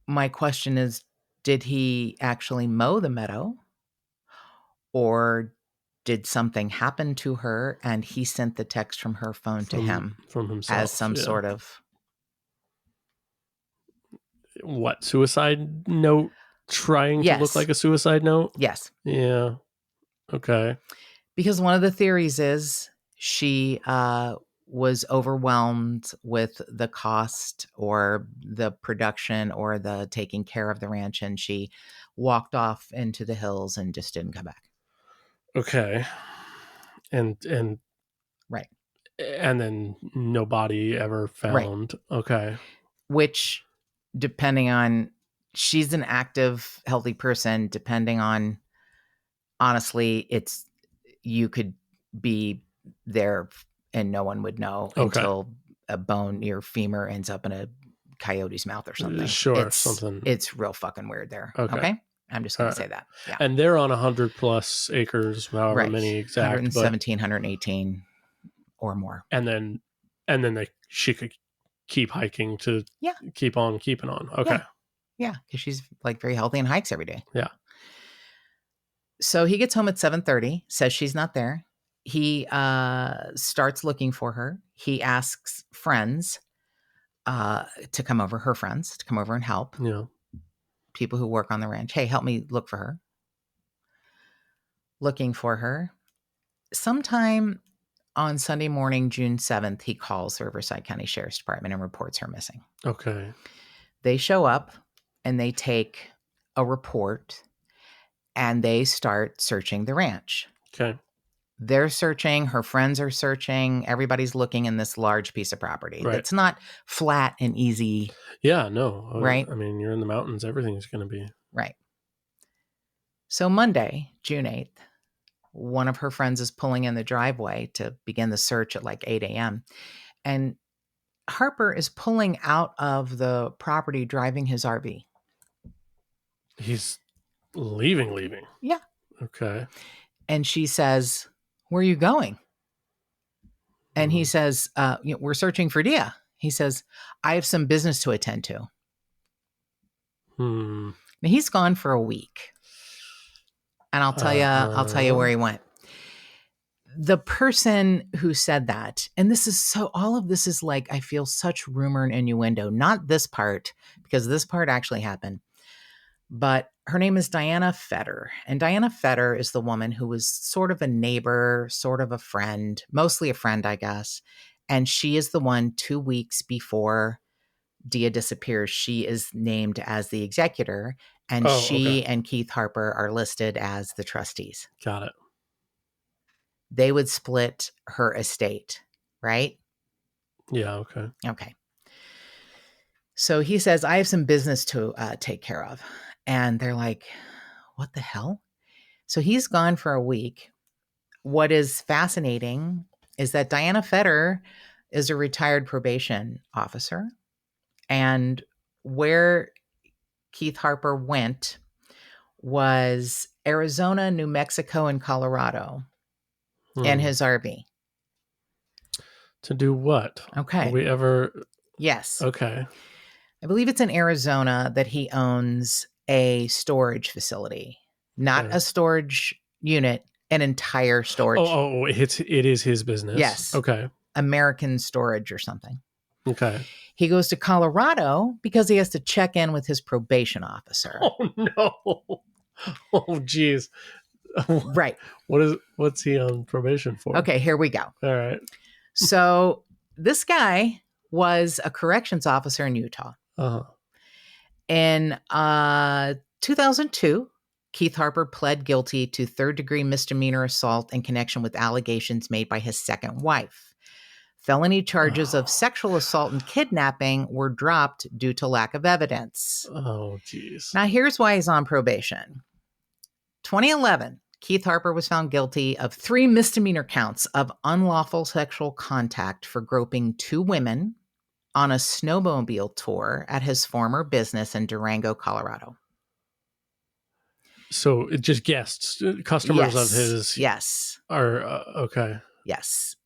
my question is, did he actually mow the meadow? Or did something happen to her and he sent the text from her phone to him from himself as some sort of suicide note, trying to look like a suicide note? Yes. Yeah. Okay. Because one of the theories is she was overwhelmed with the cost or the production or the taking care of the ranch, and she walked off into the hills and just didn't come back. Okay. And right. And then no body ever found. Right. Okay. Which, depending on, she's an active, healthy person, depending on, honestly, you could be there and no one would know until a bone, your femur, ends up in a coyote's mouth or something. Sure, something. It's real fucking weird there. Okay? I'm just going to say that. Yeah. And they're on 100 plus acres, however many exact. 117, 118 or more. And then she could keep hiking to keep on keeping on. Okay. Yeah, because she's like very healthy and hikes every day. Yeah. So he gets home at 7:30, says she's not there. He starts looking for her. He asks friends to come over, her friends to come over and help. Yeah. People who work on the ranch. Hey, help me look for her. Looking for her. Sometime on Sunday morning, June 7th, he calls the Riverside County Sheriff's Department and reports her missing. Okay. They show up and they take a report and they start searching the ranch. Okay. They're searching. Her friends are searching. Everybody's looking in this large piece of property. Right. It's not flat and easy. Yeah, no. Right? I mean, you're in the mountains. Everything's going to be. Right. So Monday, June 8th, one of her friends is pulling in the driveway to begin the search at like 8 a.m. And Harper is pulling out of the property driving his RV. He's leaving. Yeah. Okay. And she says, where are you going? And he says, we're searching for Dia. He says, I have some business to attend to. Hmm. Now, he's gone for a week. And I'll tell you where he went. The person who said that, and this is so, all of this is like, I feel such rumor and innuendo, not this part, because this part actually happened, but her name is Diana Fetter. And Diana Fetter is the woman who was sort of a neighbor, sort of a friend, mostly a friend, I guess. And she is the one 2 weeks before Dia disappears, she is named as the executor, and she and Keith Harper are listed as the trustees. Got it. They would split her estate, right? Yeah, okay. Okay. So he says, I have some business to take care of. And they're like, what the hell? So he's gone for a week. What is fascinating is that Diana Fetter is a retired probation officer. And where Keith Harper went was Arizona, New Mexico, and Colorado in his RV. To do what? Okay. Have we ever? Yes. Okay. I believe it's in Arizona that he owns a storage facility, not a storage unit, an entire storage. Oh, it is his business. Yes. Okay. American Storage or something. Okay. He goes to Colorado because he has to check in with his probation officer. Oh no. Oh geez. Right. What's he on probation for? Okay, here we go. All right. So this guy was a corrections officer in Utah. Uh-huh. In 2002, Keith Harper pled guilty to third-degree misdemeanor assault in connection with allegations made by his second wife. Felony charges of sexual assault and kidnapping were dropped due to lack of evidence. Oh, geez. Now, here's why he's on probation. 2011, Keith Harper was found guilty of 3 misdemeanor counts of unlawful sexual contact for groping 2 women on a snowmobile tour at his former business in Durango, Colorado. So it just guests, customers of his. Yes. Are okay. Yes.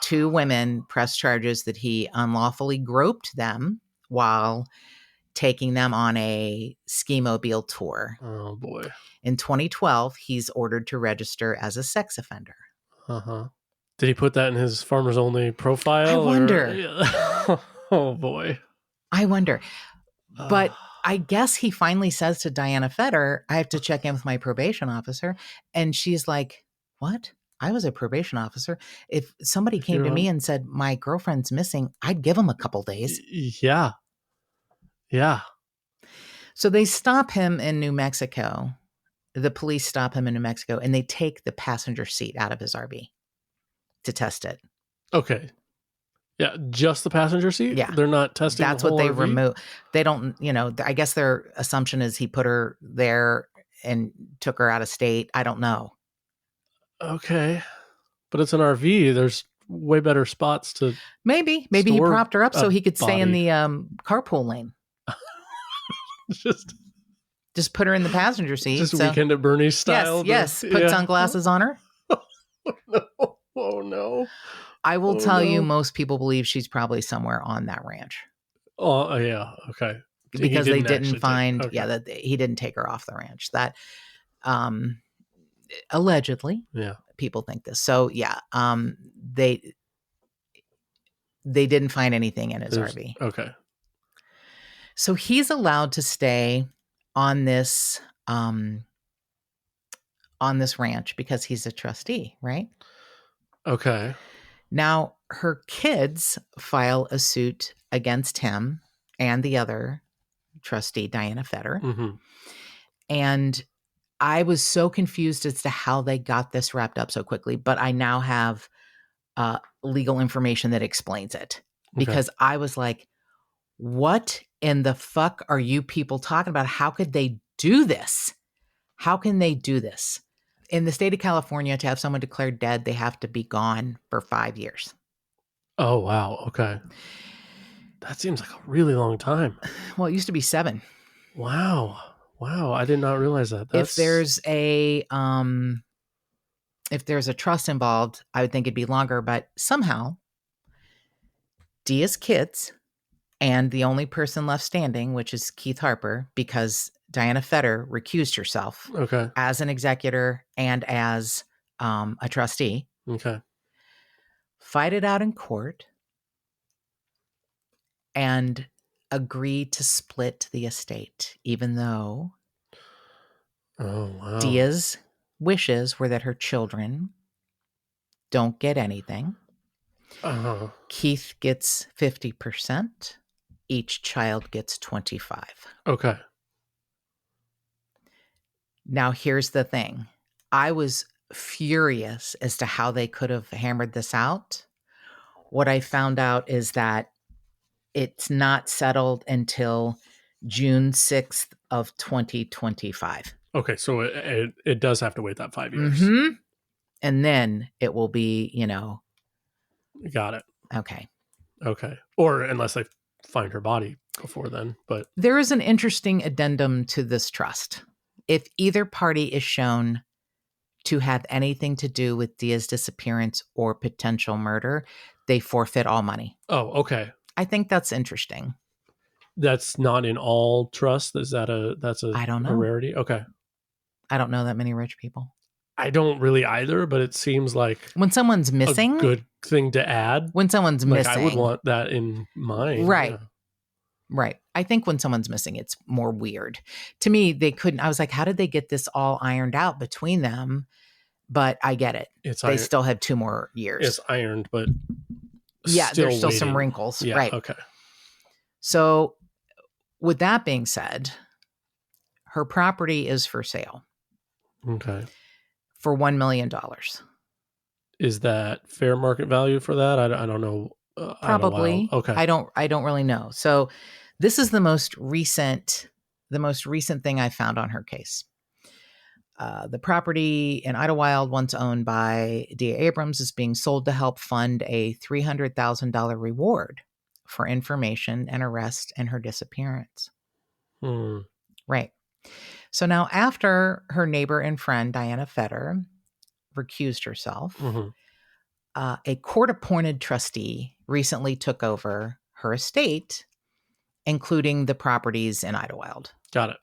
2 women pressed charges that he unlawfully groped them while taking them on a ski-mobile tour. Oh, boy. In 2012, he's ordered to register as a sex offender. Uh-huh. Did he put that in his farmers only profile? I wonder. Oh, boy. I wonder. But I guess he finally says to Diana Fetter, I have to check in with my probation officer. And she's like, what? I was a probation officer. If somebody came to me and said, my girlfriend's missing, I'd give him a couple days. Yeah. Yeah. So they stop him in New Mexico. The police stop him in New Mexico and they take the passenger seat out of his RV to test it. Okay. Yeah, just the passenger seat? Yeah. They're not testing That's the whole what they RV? remove. They don't, I guess their assumption is he put her there and took her out of state. I don't know. Okay. But it's an RV. There's way better spots to Maybe he propped her up so he could stay in the carpool lane. Just put her in the passenger seat. Just Weekend at Bernie's style. Yes. Put sunglasses on her. Oh, no. I will tell you, most people believe she's probably somewhere on that ranch. Oh, yeah. Okay. Because they didn't find, that he didn't take her off the ranch. That, allegedly, people think this. So, they didn't find anything in his RV. Okay. So he's allowed to stay on this ranch because he's a trustee, right? Okay. Now, her kids file a suit against him and the other trustee, Diana Fetter. Mm-hmm. And I was so confused as to how they got this wrapped up so quickly, but I now have legal information that explains it. Because I was like, what in the fuck are you people talking about? How could they do this? How can they do this? In the state of California, to have someone declared dead, they have to be gone for 5 years. Oh, wow. Okay. That seems like a really long time. Well, it used to be 7. Wow. I did not realize that. If there's a trust involved, I would think it'd be longer, but somehow Dia's kids and the only person left standing, which is Keith Harper, because Diana Fetter recused herself as an executor and as a trustee. Okay. Fight it out in court and agree to split the estate, even though Dia's wishes were that her children don't get anything. Keith gets 50%. Each child gets 25. Okay. Now, here's the thing. I was furious as to how they could have hammered this out. What I found out is that it's not settled until June 6th of 2025. Okay, so it does have to wait that 5 years. Mm-hmm. And then it will be, Got it. Okay. Or unless they find her body before then. But there is an interesting addendum to this trust. If either party is shown to have anything to do with Dia's disappearance or potential murder, they forfeit all money. Oh, okay. I think that's interesting. That's not in all trusts. That's a I don't know. A rarity? Okay. I don't know that many rich people. I don't really either, but it seems like when someone's missing, a good thing to add. When someone's missing, I would want that in mine. Right. Yeah. Right. I think when someone's missing, it's more weird. To me, they couldn't. I was like, how did they get this all ironed out between them? But I get it. They still have 2 more years. It's ironed, but yeah, there's still some wrinkles. Yeah, right. Okay. So with that being said, her property is for sale. Okay. For $1 million. Is that fair market value for that? I don't know. Probably. Okay. I don't really know. So this is the most recent thing I found on her case. The property in Idlewild, once owned by Dia Abrams, is being sold to help fund a $300,000 reward for information and arrest and her disappearance. Right. So now, after her neighbor and friend, Diana Fetter, recused herself, a court-appointed trustee recently took over her estate, including the properties in Idlewild. Got it.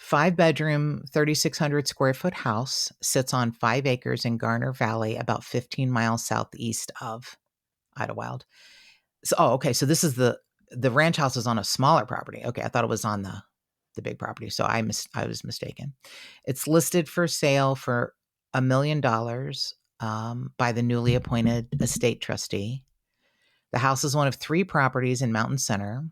5-bedroom, 3,600 square foot house sits on 5 acres in Garner Valley, about 15 miles southeast of Idlewild. So, So this is the ranch house is on a smaller property. Okay, I thought it was on the big property. So I was mistaken. It's listed for sale for $1 million by the newly appointed estate trustee. The house is one of 3 properties in Mountain Center.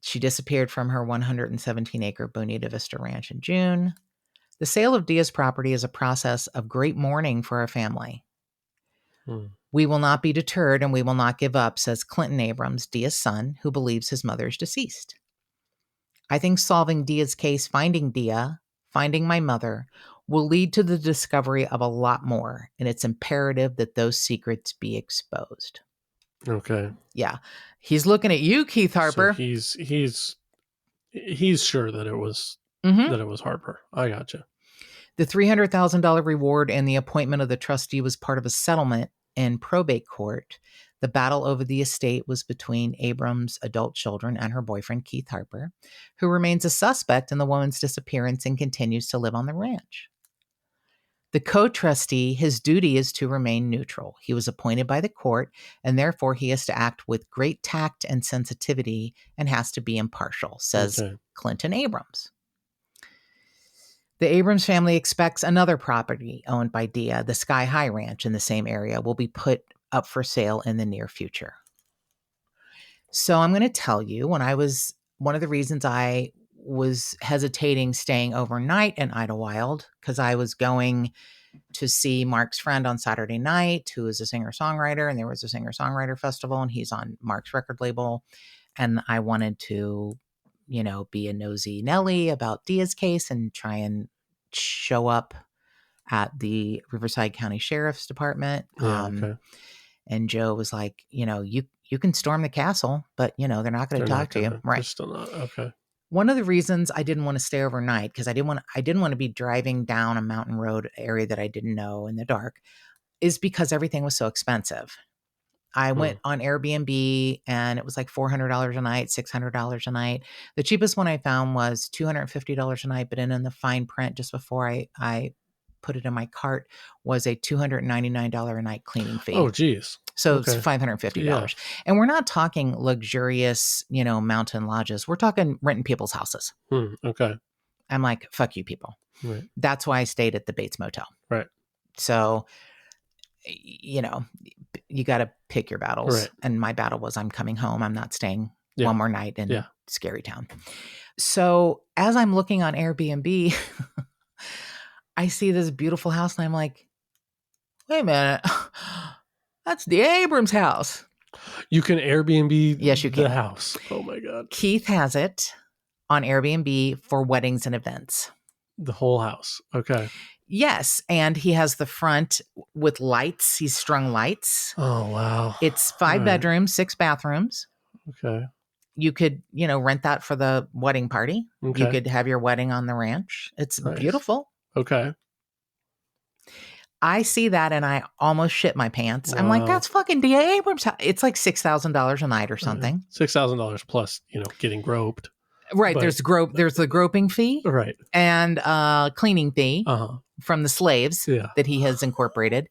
She disappeared from her 117-acre Bonita Vista Ranch in June. The sale of Dia's property is a process of great mourning for our family. We will not be deterred and we will not give up, says Clinton Abrams, Dia's son, who believes his mother is deceased. I think solving Dia's case, finding Dia, finding my mother, will lead to the discovery of a lot more, and it's imperative that those secrets be exposed. Okay. Yeah. He's looking at you, Keith Harper. So he's sure that it was that it was Harper. I gotcha. The $300,000 reward and the appointment of the trustee was part of a settlement in probate court. The battle over the estate was between Abrams' adult children and her boyfriend, Keith Harper, who remains a suspect in the woman's disappearance and continues to live on the ranch. The co-trustee, his duty is to remain neutral. He was appointed by the court, and therefore he has to act with great tact and sensitivity and has to be impartial, says Clinton Abrams. The Abrams family expects another property owned by Dia, the Sky High Ranch in the same area, will be put up for sale in the near future. So I'm going to tell you, one of the reasons I was hesitating staying overnight in Idlewild, because I was going to see Mark's friend on Saturday night, who is a singer-songwriter, and there was a singer-songwriter festival, and he's on Mark's record label. And I wanted to, be a nosy Nelly about Dia's case and try and show up at the Riverside County Sheriff's Department. And Joe was like, you can storm the castle, but they're not going to talk to you. Right. They're still not. Okay. One of the reasons I didn't want to stay overnight, because I didn't want to be driving down a mountain road area that I didn't know in the dark, is because everything was so expensive. I went on Airbnb and it was like $400 a night, $600 a night. The cheapest one I found was $250 a night, but in the fine print just before I put it in my cart was a $299 a night cleaning fee. Oh, geez. So it's $550. Yeah. And we're not talking luxurious, mountain lodges. We're talking renting people's houses. Okay. I'm like, fuck you people. Right. That's why I stayed at the Bates Motel. Right. So, you got to pick your battles. Right. And my battle was I'm coming home. I'm not staying one more night in Scary Town. So as I'm looking on Airbnb, I see this beautiful house and I'm like, wait a minute. That's the Abrams house. You can Airbnb yes, you can. The house. Oh my God. Keith has it on Airbnb for weddings and events. The whole house. Okay. Yes. And he has the front with lights. He's strung lights. Oh, wow. It's 5 bedrooms, 6 bathrooms. Okay. You could, rent that for the wedding party. Okay. You could have your wedding on the ranch. It's beautiful. Okay. I see that and I almost shit my pants. Wow. I'm like, that's fucking D.A. Abrams house. It's like $6,000 a night or something. $6,000 plus, getting groped. Right. But there's the groping fee. Right. And cleaning fee from the slaves that he has incorporated.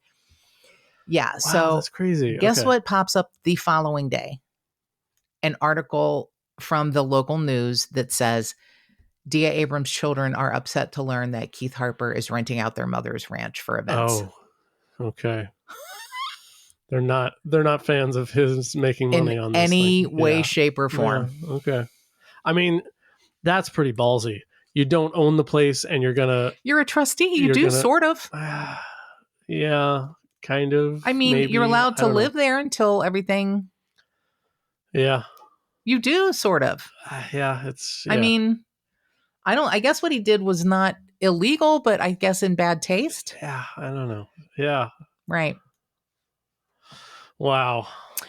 Yeah. Wow, so that's crazy. Guess what pops up the following day? An article from the local news that says D.A. Abrams' children are upset to learn that Keith Harper is renting out their mother's ranch for events. Oh, okay. They're not fans of his making money on this any thing. way, shape, or form. Yeah. Okay. I mean, that's pretty ballsy. You don't own the place and you're a trustee. You do sort of. Yeah, kind of. I mean, maybe. You're allowed to live there until everything. Yeah. You do sort of. Yeah. I mean, I guess what he did was not illegal, but I guess in bad taste. Yeah, I don't know. Yeah. Right. Wow.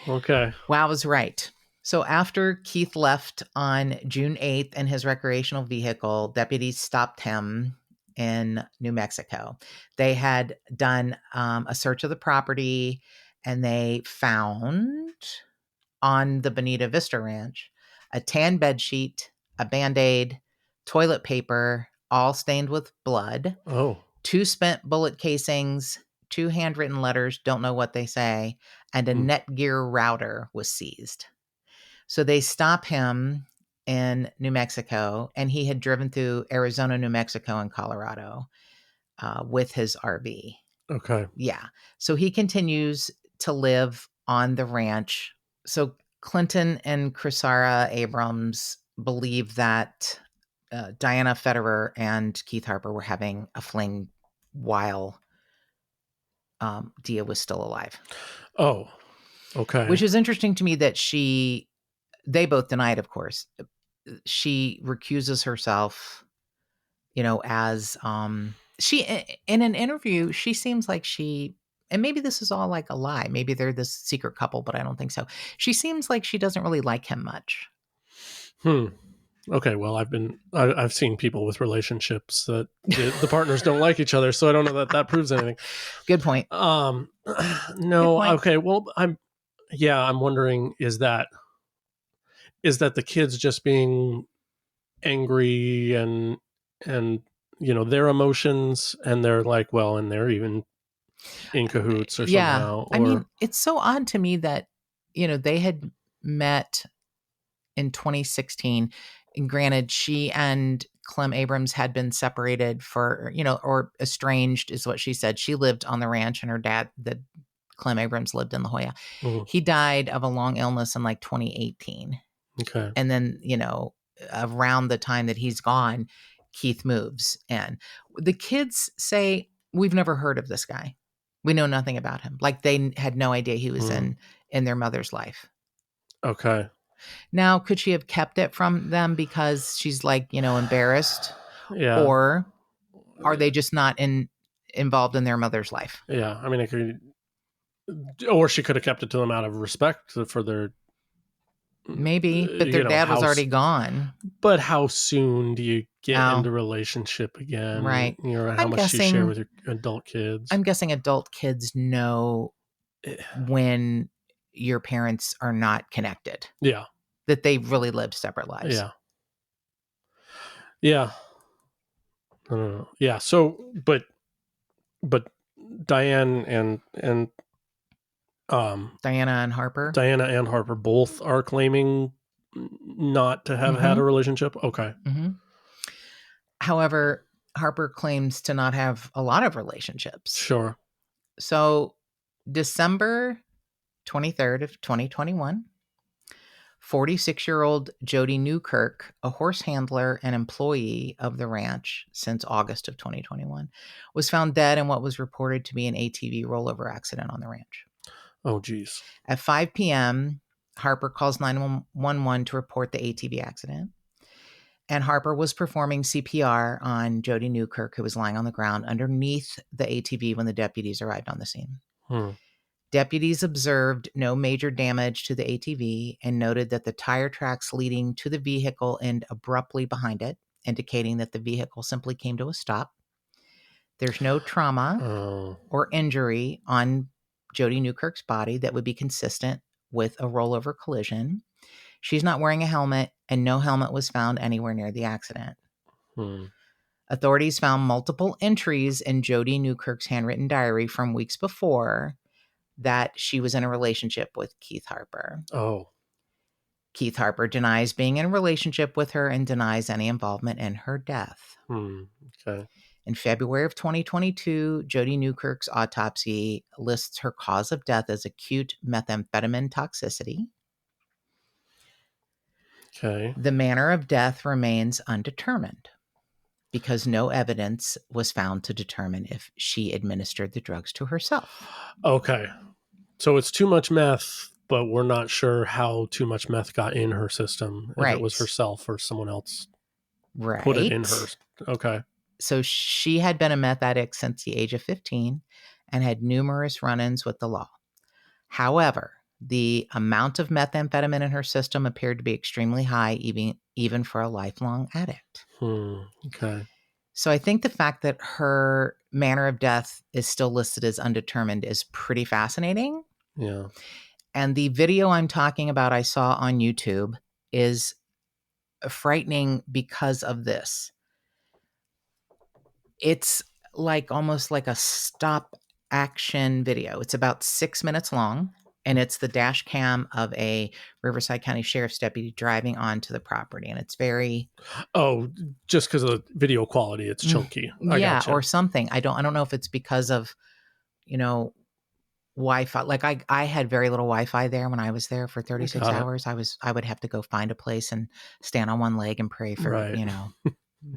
Okay. Wow is right. So after Keith left on June 8th in his recreational vehicle, deputies stopped him in New Mexico. They had done a search of the property and they found on the Bonita Vista Ranch a tan bedsheet, a Band-Aid, toilet paper, all stained with blood. Oh. 2 spent bullet casings, 2 handwritten letters, don't know what they say, and a Netgear router was seized. So they stop him in New Mexico, and he had driven through Arizona, New Mexico, and Colorado with his RV. Okay. Yeah. So he continues to live on the ranch. So Clinton and Chrisara Abrams believe that Diana Federer and Keith Harper were having a fling while Dia was still alive. Oh, okay. Which is interesting to me that they both denied, of course. She recuses herself, as she, in an interview, she seems like and maybe this is all like a lie. Maybe they're this secret couple, but I don't think so. She seems like she doesn't really like him much. Okay, well, I've seen people with relationships that the partners don't like each other, so I don't know that proves anything. Good point. No, Good point. Okay, well, I'm wondering, is that the kids just being angry and their emotions, and they're like, well, and they're even in cahoots or somehow. I mean, it's so odd to me that they had met in 2016. And granted, she and Clem Abrams had been separated for, or estranged is what she said. She lived on the ranch and her dad, Clem Abrams, lived in La Jolla. Mm-hmm. He died of a long illness in like 2018. Okay. And then, around the time that he's gone, Keith moves in. The kids say, we've never heard of this guy. We know nothing about him. Like they had no idea he was in their mother's life. Okay. Now, could she have kept it from them because she's like, embarrassed? Yeah. Or are they just not involved in their mother's life? Yeah. I mean, or she could have kept it to them out of respect for their. Maybe, but their dad was already gone. But how soon do you get into a relationship again? Right. How much do you share with your adult kids? I'm guessing adult kids know when your parents are not connected. Yeah. That they really lived separate lives. Yeah. Yeah. I don't know. Yeah. So, but Diane and Diana and Harper. Diana and Harper both are claiming not to have had a relationship. Okay. However, Harper claims to not have a lot of relationships. Sure. So, December 23rd of 2021, 46-year-old Jody Newkirk, a horse handler and employee of the ranch since August of 2021, was found dead in what was reported to be an ATV rollover accident on the ranch. Oh, geez. At 5 p.m., Harper calls 911 to report the ATV accident. And Harper was performing CPR on Jody Newkirk, who was lying on the ground underneath the ATV when the deputies arrived on the scene. Deputies observed no major damage to the ATV and noted that the tire tracks leading to the vehicle end abruptly behind it, indicating that the vehicle simply came to a stop. There's no trauma or injury on Jody Newkirk's body that would be consistent with a rollover collision. She's not wearing a helmet, and no helmet was found anywhere near the accident. Authorities found multiple entries in Jody Newkirk's handwritten diary from weeks before that she was in a relationship with Keith Harper. Oh. Keith Harper denies being in a relationship with her and denies any involvement in her death. Okay. In February of 2022, Jody Newkirk's autopsy lists her cause of death as acute methamphetamine toxicity. Okay. The manner of death remains undetermined because no evidence was found to determine if she administered the drugs to herself. Okay. So it's too much meth, but we're not sure how too much meth got in her system. If it was herself or someone else put it in her. Okay. So she had been a meth addict since the age of 15 and had numerous run-ins with the law. However, the amount of methamphetamine in her system appeared to be extremely high, even for a lifelong addict. Okay. So I think the fact that her manner of death is still listed as undetermined is pretty fascinating. Yeah. And the video I'm talking about I saw on YouTube is frightening because of this. It's like almost like a stop action video. It's about 6 minutes long, and it's the dash cam of a Riverside County Sheriff's deputy driving onto the property. And it's very... Oh, just because of the video quality, it's chunky. I gotcha. Or something. I don't know if it's because of, Wi-Fi. Like I had very little Wi-Fi there when I was there for 36 hours. I would have to go find a place and stand on one leg and pray for,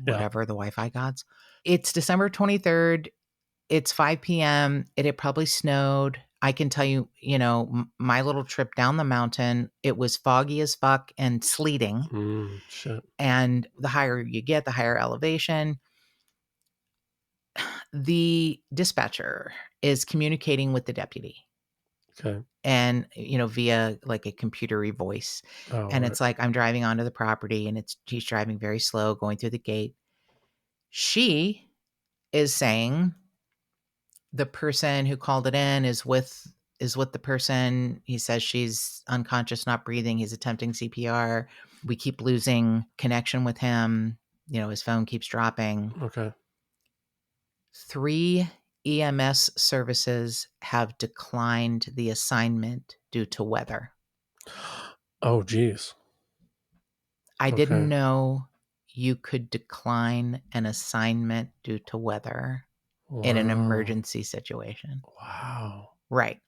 whatever the Wi-Fi gods. It's December 23rd. It's 5 p.m. It had probably snowed. I can tell you, my little trip down the mountain, it was foggy as fuck and sleeting. Shit. And the higher you get, the higher elevation. The dispatcher is communicating with the deputy. Okay. And, via like a computery voice. And it's like, I'm driving onto the property and he's driving very slow, going through the gate. She is saying the person who called it in is with the person. He says she's unconscious, not breathing. He's attempting CPR. We keep losing connection with him. His phone keeps dropping. Okay. 3 EMS services have declined the assignment due to weather. Oh, geez. I didn't know you could decline an assignment due to weather in an emergency situation. Wow. Right.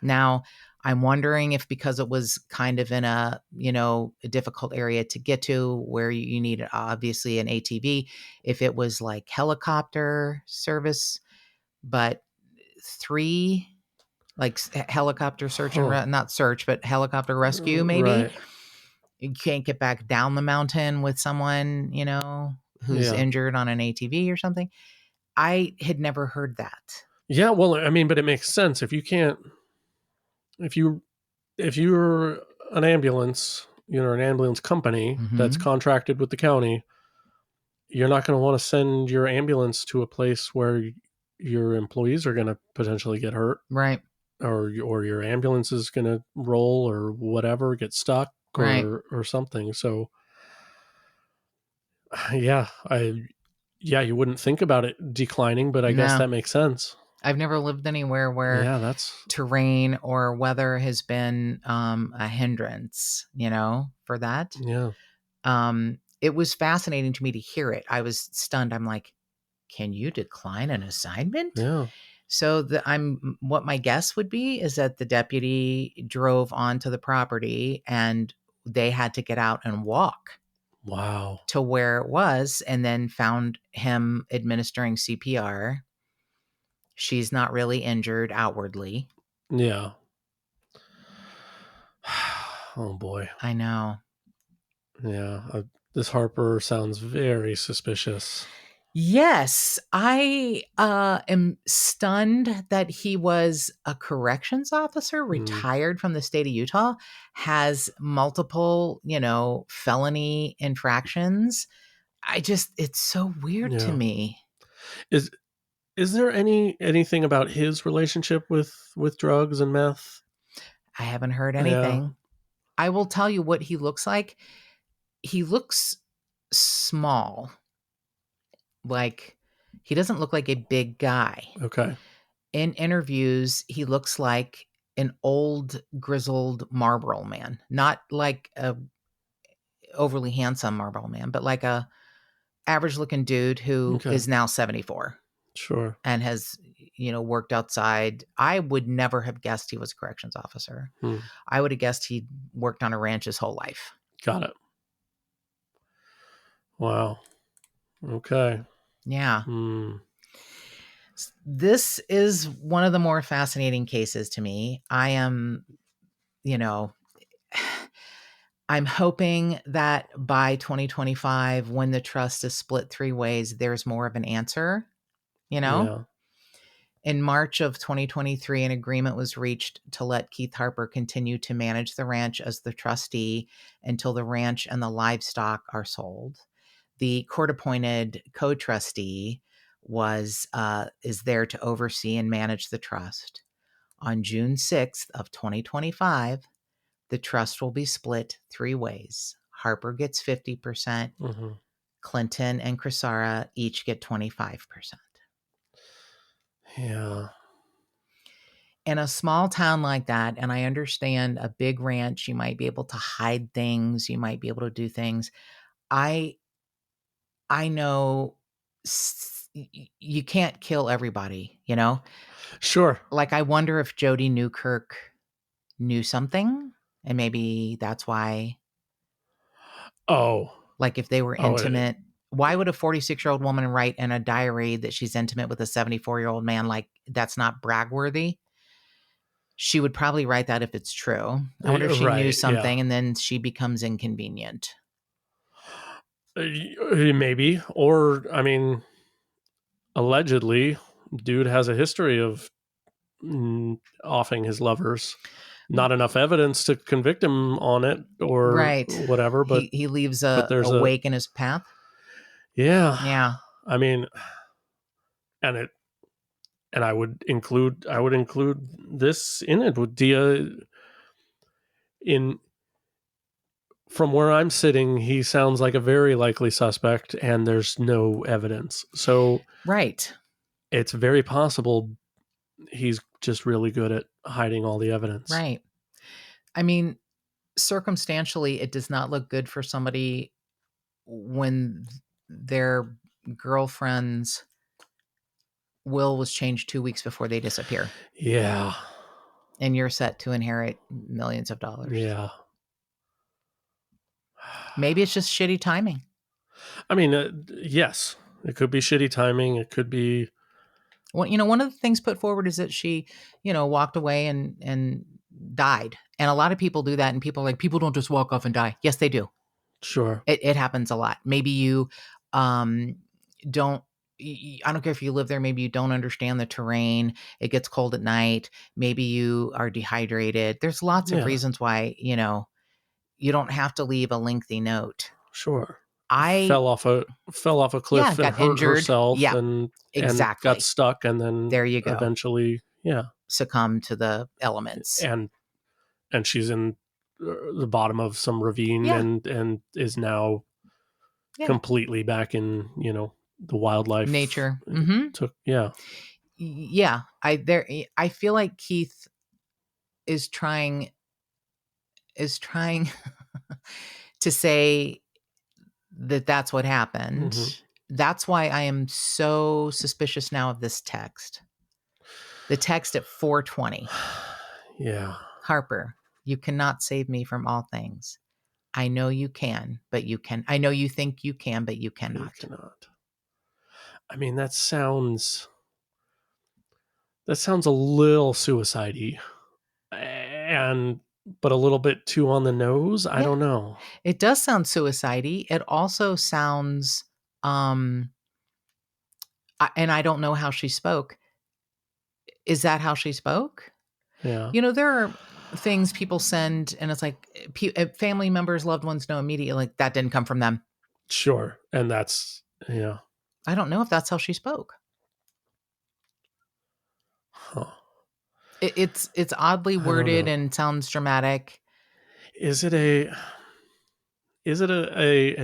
Now, I'm wondering if because it was kind of in a difficult area to get to where you need obviously an ATV, if it was like helicopter service, but 3 like helicopter search and not search, but helicopter rescue, maybe. Right. You can't get back down the mountain with someone, who's injured on an ATV or something. I had never heard that. Yeah, well, I mean, but it makes sense. If you're an ambulance, an ambulance company that's contracted with the county, you're not going to want to send your ambulance to a place where your employees are going to potentially get hurt. Right. or your ambulance is going to roll or whatever, get stuck Right. or something. So yeah, you wouldn't think about it declining, but I guess No. that makes sense. I've never lived anywhere where Yeah, that's terrain or weather has been a hindrance, for that. yeah. It was fascinating to me to hear it. I was stunned. I'm like, can you decline an assignment? Yeah. So what my guess would be is that the deputy drove onto the property and they had to get out and walk Wow. to where it was and then found him administering CPR. She's not really injured outwardly. Yeah. Oh boy. I know. Yeah. This Harper sounds very suspicious. Yes, I am stunned that he was a corrections officer, retired from the state of Utah, has multiple, felony infractions. It's so weird to Yeah. me. Is there anything about his relationship with drugs and meth? I haven't heard Yeah. anything. I will tell you what he looks like. He looks small. Like, he doesn't look like a big guy. Okay. In interviews, he looks like an old, grizzled Marlboro man, not like a overly handsome Marlboro man, but like a average looking dude who Okay. is now 74 Sure. and has, worked outside. I would never have guessed he was a corrections officer. I would have guessed he'd worked on a ranch his whole life. Got it. Wow. Okay. Yeah. This is one of the more fascinating cases to me. I am, I'm hoping that by 2025, when the trust is split 3 ways, there's more of an answer, Yeah. In March of 2023, an agreement was reached to let Keith Harper continue to manage the ranch as the trustee until the ranch and the livestock are sold. The court-appointed co-trustee is there to oversee and manage the trust. On June 6th of 2025, the trust will be split 3 ways. Harper gets 50%. Clinton and Crisara each get 25%. Yeah. In a small town like that, and I understand a big ranch, you might be able to hide things, you might be able to do things. I know you can't kill everybody, Sure. Like, I wonder if Jody Newkirk knew something, and maybe that's why. Oh. Like, if they were intimate, why would a 46-year-old woman write in a diary that she's intimate with a 74-year-old man? Like, that's not brag-worthy. She would probably write that if it's true. I wonder if she knew something and then she becomes inconvenient. Maybe. Or, I mean, allegedly, dude has a history of offing his lovers. Not enough evidence to convict him on it or whatever, but he leaves a wake in his path. Yeah. Yeah. I mean, and I would include this in it with Dia. From where I'm sitting, he sounds like a very likely suspect, and there's no evidence. So right, it's very possible he's just really good at hiding all the evidence. Right. I mean, circumstantially, it does not look good for somebody when their girlfriend's will was changed 2 weeks before they disappear. Yeah. And you're set to inherit millions of dollars. Yeah. Maybe it's just shitty timing. I mean, yes, it could be shitty timing. It could be. Well, one of the things put forward is that she, walked away and died. And a lot of people do that. And people are like, people don't just walk off and die. Yes, they do. Sure. It happens a lot. Maybe you don't. I don't care if you live there. Maybe you don't understand the terrain. It gets cold at night. Maybe you are dehydrated. There's lots of reasons why, you don't have to leave a lengthy note. Sure. I fell off a cliff and got hurt injured. herself Yeah, and exactly. got stuck, and then there you go. Eventually, yeah. succumb to the elements. And she's in the bottom of some ravine and is now completely back in, the wildlife nature. Yeah. I feel like Keith is trying to say that that's what happened. That's why I am so suspicious now of this text. The text at 4:20. Yeah. Harper, you cannot save me from all things. I know you can, but you can. I know you think you can, but you cannot. You cannot. I mean, that sounds a little suicide-y, but a little bit too on the nose. I don't know. It does sound suicide-y. It also sounds, and I don't know how she spoke. Is that how she spoke? Yeah. There are things people send, and it's like family members, loved ones know immediately, like, that didn't come from them. Sure. And that's, yeah. I don't know if that's how she spoke. Huh. It's oddly worded and sounds dramatic. Is it an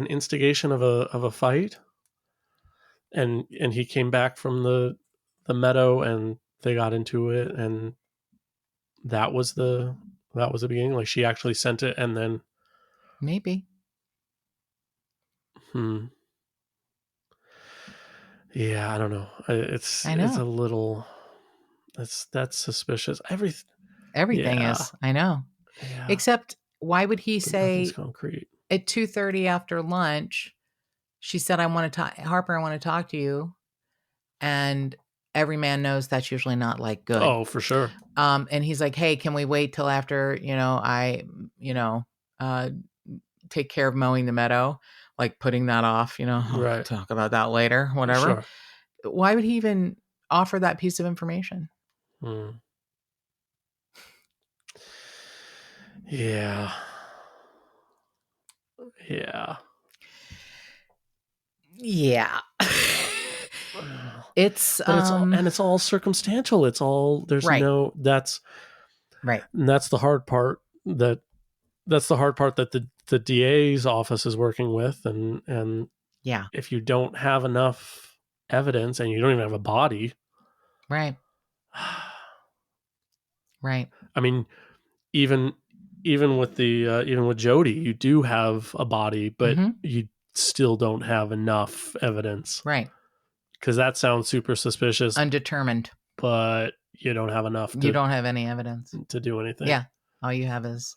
instigation of a fight? And he came back from the meadow and they got into it, and that was the beginning. Like, she actually sent it, and then maybe. Yeah, I don't know. It's a little. That's suspicious. Everything is. I know. Yeah. Except, why would he say concrete at 2:30 after lunch? She said, Harper, I want to talk to you. And every man knows that's usually not like good. Oh, for sure. And he's like, hey, can we wait till after, I, take care of mowing the meadow, like putting that off, right. Talk about that later, whatever. Sure. Why would he even offer that piece of information? Yeah. Yeah. Yeah. It's all circumstantial. It's all, there's that's right. And that's the hard part that the DA's office is working with. And if you don't have enough evidence and you don't even have a body. Right. Right. I mean, even with with Jody, you do have a body, but you still don't have enough evidence. Right. Because that sounds super suspicious. Undetermined. But you don't have enough. You don't have any evidence to do anything. Yeah. All you have is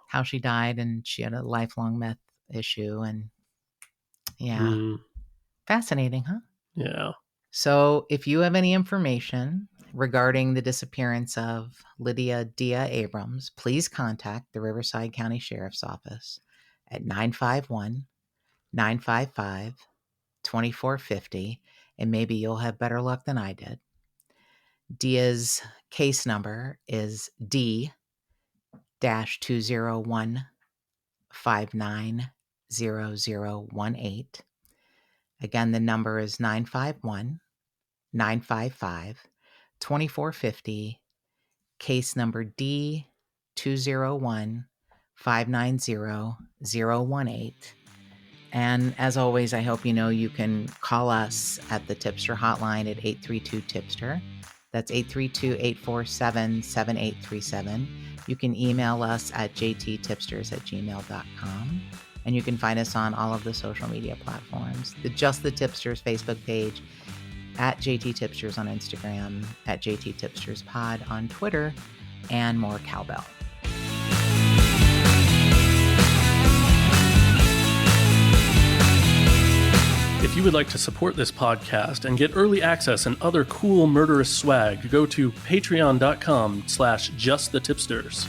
how she died, and she had a lifelong meth issue. And fascinating, huh? Yeah. So if you have any information regarding the disappearance of Lydia Dia Abrams, please contact the Riverside County Sheriff's Office at 951-955-2450, and maybe you'll have better luck than I did. Dia's case number is D-201-590018. Again, the number is 951-955-2450, case number D-201-590018. And as always, I hope you can call us at the Tipster hotline at 832-TIPSTER. That's 832-847-7837. You can email us at jttipsters@gmail.com. And you can find us on all of the social media platforms. Just the Tipsters Facebook page, at JT Tipsters on Instagram, at JT Tipsters Pod on Twitter, and more cowbell. If you would like to support this podcast and get early access and other cool murderous swag, go to patreon.com/justthetipsters.